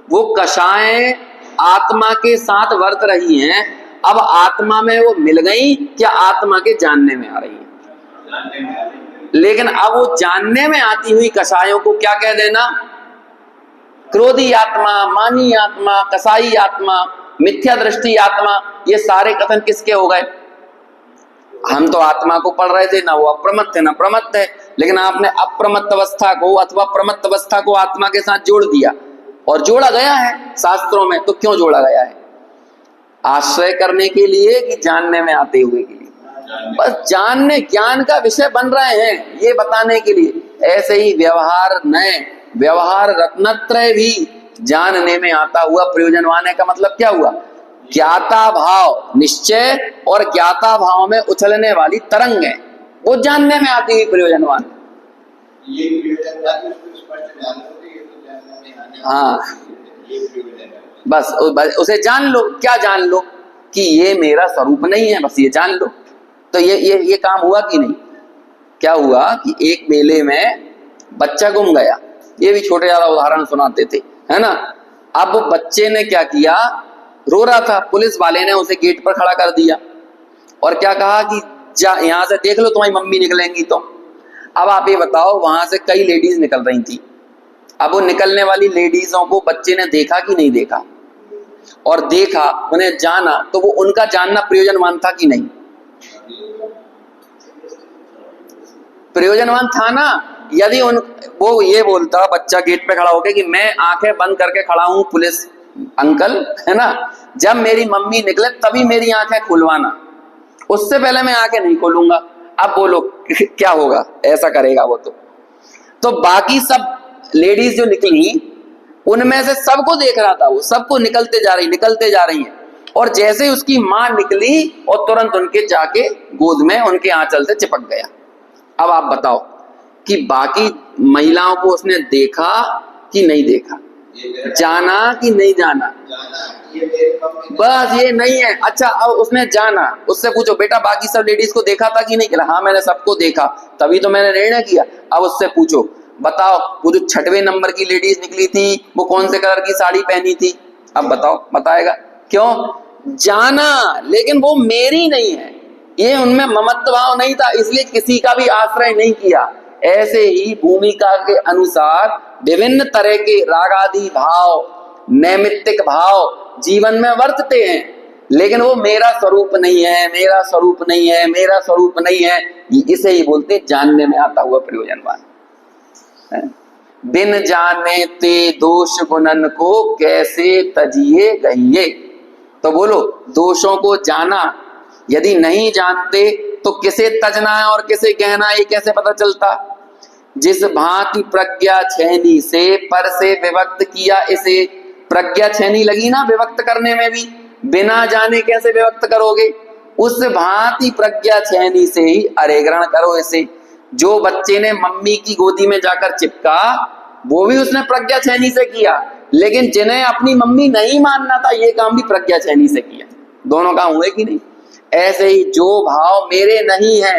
वो कषाय आत्मा के साथ वर्त रही हैं, अब आत्मा में वो मिल गई क्या? आत्मा के जानने में आ रही है। लेकिन अब वो जानने में आती हुई कषायों को क्या कह देना? क्रोधी आत्मा, मानी आत्मा, कसाई आत्मा, मिथ्या दृष्टि आत्मा, ये सारे कथन किसके हो गए? हम तो आत्मा को पढ़ रहे थे ना, वो अप्रमत्त है ना प्रमत्त है, लेकिन आपने अप्रमत्त अवस्था को अथवा प्रमत्त अवस्था को आत्मा के साथ जोड़ दिया, और जोड़ा गया है शास्त्रों में। तो क्यों जोड़ा गया है? आश्रय करने के लिए कि जानने में आते हुए के लिए? बस जानने, ज्ञान का विषय बन रहे हैं ये बताने के लिए। ऐसे ही व्यवहार नए, व्यवहार रत्नत्रय भी जानने में आता हुआ प्रयोजनवान का मतलब क्या हुआ? ज्ञाता भाव निश्चय और ज्ञाता भाव में उछलने वाली तरंग है, वो जानने में आती हुई प्रयोजनवान। हाँ, बस उसे जान लो। क्या जान लो? कि ये मेरा स्वरूप नहीं है, बस ये जान लो। तो ये काम हुआ कि नहीं? क्या हुआ कि एक मेले में बच्चा गुम गया, ये भी छोटे ज्यादा उदाहरण सुनाते थे, है ना? अब बच्चे ने क्या किया रो रहा था। पुलिस वाले ने उसे गेट पर खड़ा कर दिया और क्या कहा कि जा यहां से देख लो तुम्हारी मम्मी निकलेंगी तो। अब आप ये बताओ, वहां से कई लेडीज निकल रही थी। अब वो निकलने वाली लेडीजों को बच्चे ने देखा कि नहीं देखा, और देखा, उन्हें जाना, तो वो उनका जानना प्रयोजनवान था कि नहीं? प्रयोजनवान था ना। यदि वो ये बोलता बच्चा गेट पे खड़ा होकर कि मैं आंखें बंद करके खड़ा हूं पुलिस अंकल, है ना, जब मेरी मम्मी निकले तभी मेरी आंखें खुलवाना, उससे पहले मैं आंखें नहीं खोलूंगा। अब बोलो क्या होगा? ऐसा करेगा वो तो बाकी सब लेडीज जो निकली उनमें से सबको देख रहा था वो, सबको निकलते जा रही है। और जैसे ही उसकी मां निकली और तुरंत उनके जाके गोद में उनके आंचल से चिपक गया। अब आप बताओ कि बाकी महिलाओं को उसने देखा कि नहीं देखा, जाना कि नहीं जाना? बस ये नहीं है। अच्छा, अब उसने जाना, उससे पूछो बेटा बाकी सब लेडीज को देखा था कि नहीं? कहला हाँ मैंने सबको देखा, तभी तो मैंने निर्णय किया। अब उससे पूछो बताओ वो जो 6वें नंबर की लेडीज निकली थी वो कौन से कलर की साड़ी पहनी थी? अब बताओ, बताएगा? क्यों? जाना, लेकिन वो मेरी नहीं है, ये उनमें ममत्व भाव नहीं था, इसलिए किसी का भी आश्रय नहीं किया। ऐसे ही भूमिका के अनुसार विभिन्न तरह के रागादि भाव, नैमित्तिक भाव जीवन में वर्तते हैं, लेकिन वो मेरा स्वरूप नहीं है, मेरा स्वरूप नहीं है, मेरा स्वरूप नहीं है। इसे ही बोलते जानने में आता हुआ प्रयोजनवान। बिन जाने ते दोष गुणन को कैसे तजिए गहिए। तो बोलो, दोषों को जाना, यदि नहीं जानते तो किसे तजना है और किसे कहना, ये कैसे पता चलता? जिस भांति प्रज्ञा छेनी से पर से विभक्त किया इसे, प्रज्ञा छेनी लगी ना विभक्त करने में भी, बिना जाने कैसे विभक्त करोगे? उस भांति प्रज्ञा छेनी से ही अरे ग्रहण करो इसे। जो बच्चे ने मम्मी की गोदी में जाकर चिपका वो भी उसने प्रज्ञा छेनी से किया, लेकिन जिन्हें अपनी मम्मी नहीं मानना था ये काम भी प्रज्ञा छेनी से किया। दोनों काम हुए कि नहीं? ऐसे ही जो भाव मेरे नहीं है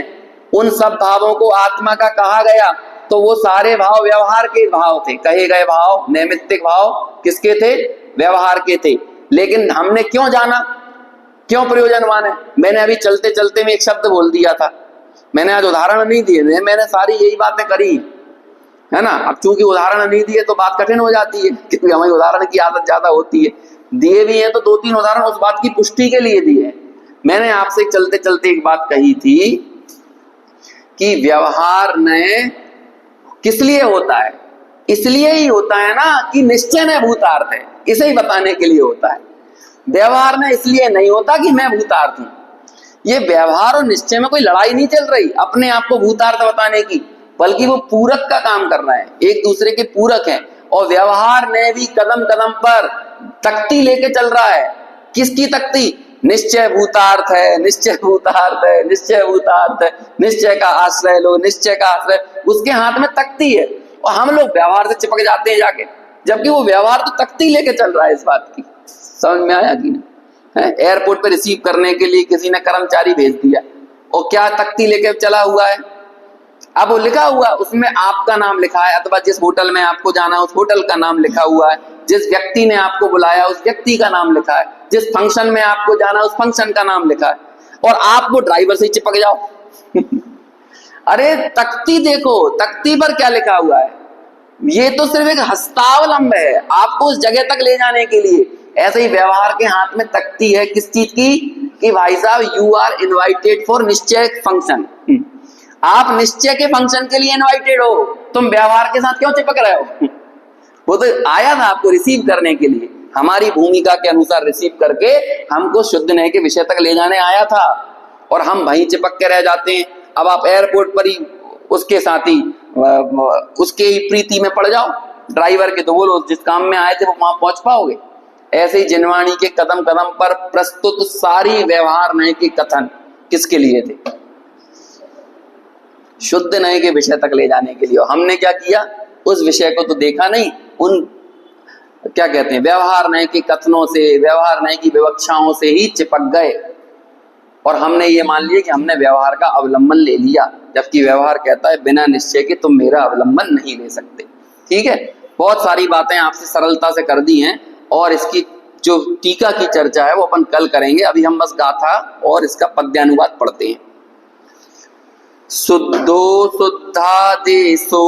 उन सब भावों को आत्मा का कहा गया, तो वो सारे भाव व्यवहार के भाव थे। कहे गए भाव, नैमित्तिक भाव किसके थे? व्यवहार के थे। लेकिन हमने क्यों जाना? क्यों प्रयोजनवान है? मैंने अभी चलते चलते में एक शब्द बोल दिया था, मैंने आज उदाहरण नहीं दिए, मैंने सारी यही बातें करी है ना। अब चूंकि उदाहरण नहीं दिए तो बात कठिन हो जाती है, क्योंकि हमें उदाहरण की आदत ज्यादा होती है। दिए भी हैं तो 2-3 उदाहरण उस बात की पुष्टि के लिए दिए हैं। मैंने आपसे चलते चलते एक बात कही थी कि व्यवहार ने किस लिए होता है? इसलिए ही होता है ना कि निश्चय में भूतार्थ है, इसे ही बताने के लिए होता है। व्यवहार में इसलिए नहीं होता कि मैं भूतार्थ हूं। ये व्यवहार और निश्चय में कोई लड़ाई नहीं चल रही अपने आप को भूतार्थ बताने की, बल्कि वो पूरक का काम कर रहा है, एक दूसरे के पूरक हैं। और व्यवहार ने भी कदम कदम पर तख्ती लेके चल रहा है। किसकी तख्ती? निश्चय भूतार्थ है, निश्चय भूतार्थ है, निश्चय भूतार्थ है, निश्चय का आश्रय लो, निश्चय का आश्रय। उसके हाथ में तख्ती है और हम लोग व्यवहार से चिपक जाते हैं जाके, जबकि वो व्यवहार तो तख्ती लेके चल रहा है। इस बात की समझ में आया कि नहीं? एयरपोर्ट पे रिसीव करने के लिए किसी ने कर्मचारी भेज दिया और क्या तख्ती लेके चला हुआ है। अब वो लिखा हुआ, उसमें आपका नाम लिखा है, अथवा जिस होटल में आपको जाना है उस होटल का नाम लिखा हुआ है, जिस व्यक्ति ने आपको बुलाया उस व्यक्ति का नाम लिखा है, जिस फंक्शन में आपको जाना है उस फंक्शन का नाम लिखा है, और आप वो ड्राइवर से चिपक जाओ। अरे तख्ती देखो, तख्ती पर क्या लिखा हुआ है? ये तो सिर्फ एक हस्तावलंब है आपको उस जगह तक ले जाने के लिए। ऐसे ही व्यवहार के हाथ में तख्ती है किस चीज की? कि भाई साहब यू आर इनवाइटेड फॉर निश्चय फंक्शन, आप निश्चय के फंक्शन के लिए इनवाइटेड हो, तुम व्यवहार के साथ क्यों चिपक रहे हो? वो तो आया था आपको रिसीव करने के लिए, हमारी भूमिका के अनुसार रिसीव करके हमको शुद्ध नए के विषय तक ले जाने आया था, और हम वहीं चिपक के रह जाते हैं। अब आप एयरपोर्ट पर ही उसके साथ ही उसके ही प्रीति में पड़ जाओ ड्राइवर के, तो बोलो जिस काम में आए थे वो वहां पहुंच पाओगे? ऐसे ही जिनवाणी के कदम कदम पर प्रस्तुत सारी व्यवहार नए के कथन किसके लिए थे? शुद्ध नए के विषय तक ले जाने के लिए। हमने क्या किया? उस विषय को तो देखा नहीं, उन क्या कहते हैं व्यवहार नए के कथनों से, व्यवहार नए की विवक्षाओं से ही चिपक गए, और हमने ये मान लिया कि हमने व्यवहार का अवलंबन ले लिया, जबकि व्यवहार कहता है बिना निश्चय के तुम मेरा अवलंबन नहीं ले सकते। ठीक है, बहुत सारी बातें आपसे सरलता से कर दी हैं, और इसकी जो टीका की चर्चा है वो अपन कल करेंगे। अभी हम बस गाथा और इसका पद्यानुवाद पढ़ते हैं। शुद्धो शुद्धादेशो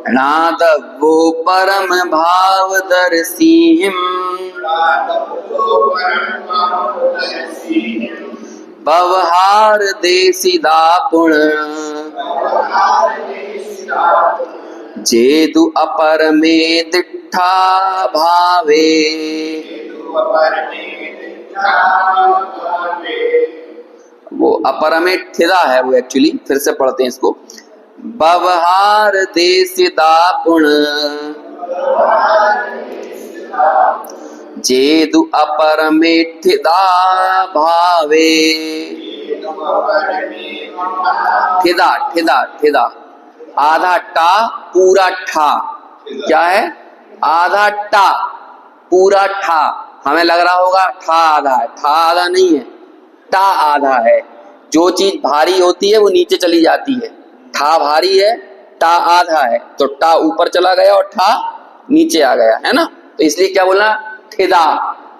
नादवो परम भावदर्शिम् व्यवहार देशिदा पुण जेदु अपर में दिट्ठा भावे। वो अपर में ठिदा है वो एक्चुअली, फिर से पढ़ते हैं इसको। व्यवहार देशिदा पुण जेदु अपर में ठिदा भावे। ठिदा ठिदा ठिदा आधा टा पूरा ठा, क्या है? आधा टा पूरा ठा। हमें लग रहा होगा ठा आधा है, ठा आधा नहीं है, टा आधा है। जो चीज भारी होती है वो नीचे चली जाती है, ठा भारी है, टा आधा है, तो टा ऊपर चला गया और ठा नीचे आ गया, है ना? तो इसलिए क्या बोलना? ठिदा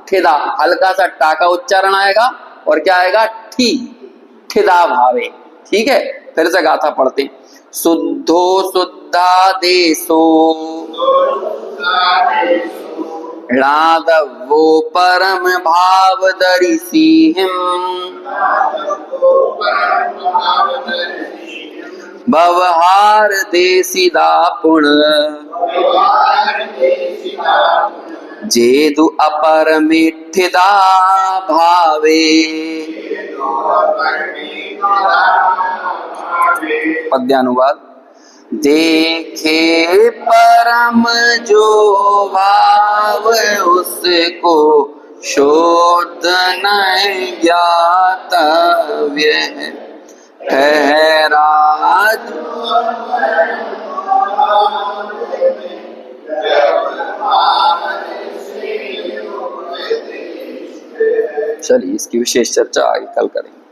ठिदा, हल्का सा टा का उच्चारण आएगा और क्या आएगा? ठी, ठिदा भावे। ठीक है, फिर से गाथा पढ़ते। शुद्धो शुद्धादेशो णादवो परम भावदर्शिम् व्यवहार देशिदा पुण जेदु अपर में ठिदा भावे। पद्यानुवाद। देखे परम जो भाव उसको शोध नहीं ज्ञातव्य ठहरा। चलिए इसकी विशेष चर्चा आगे कल करेंगे।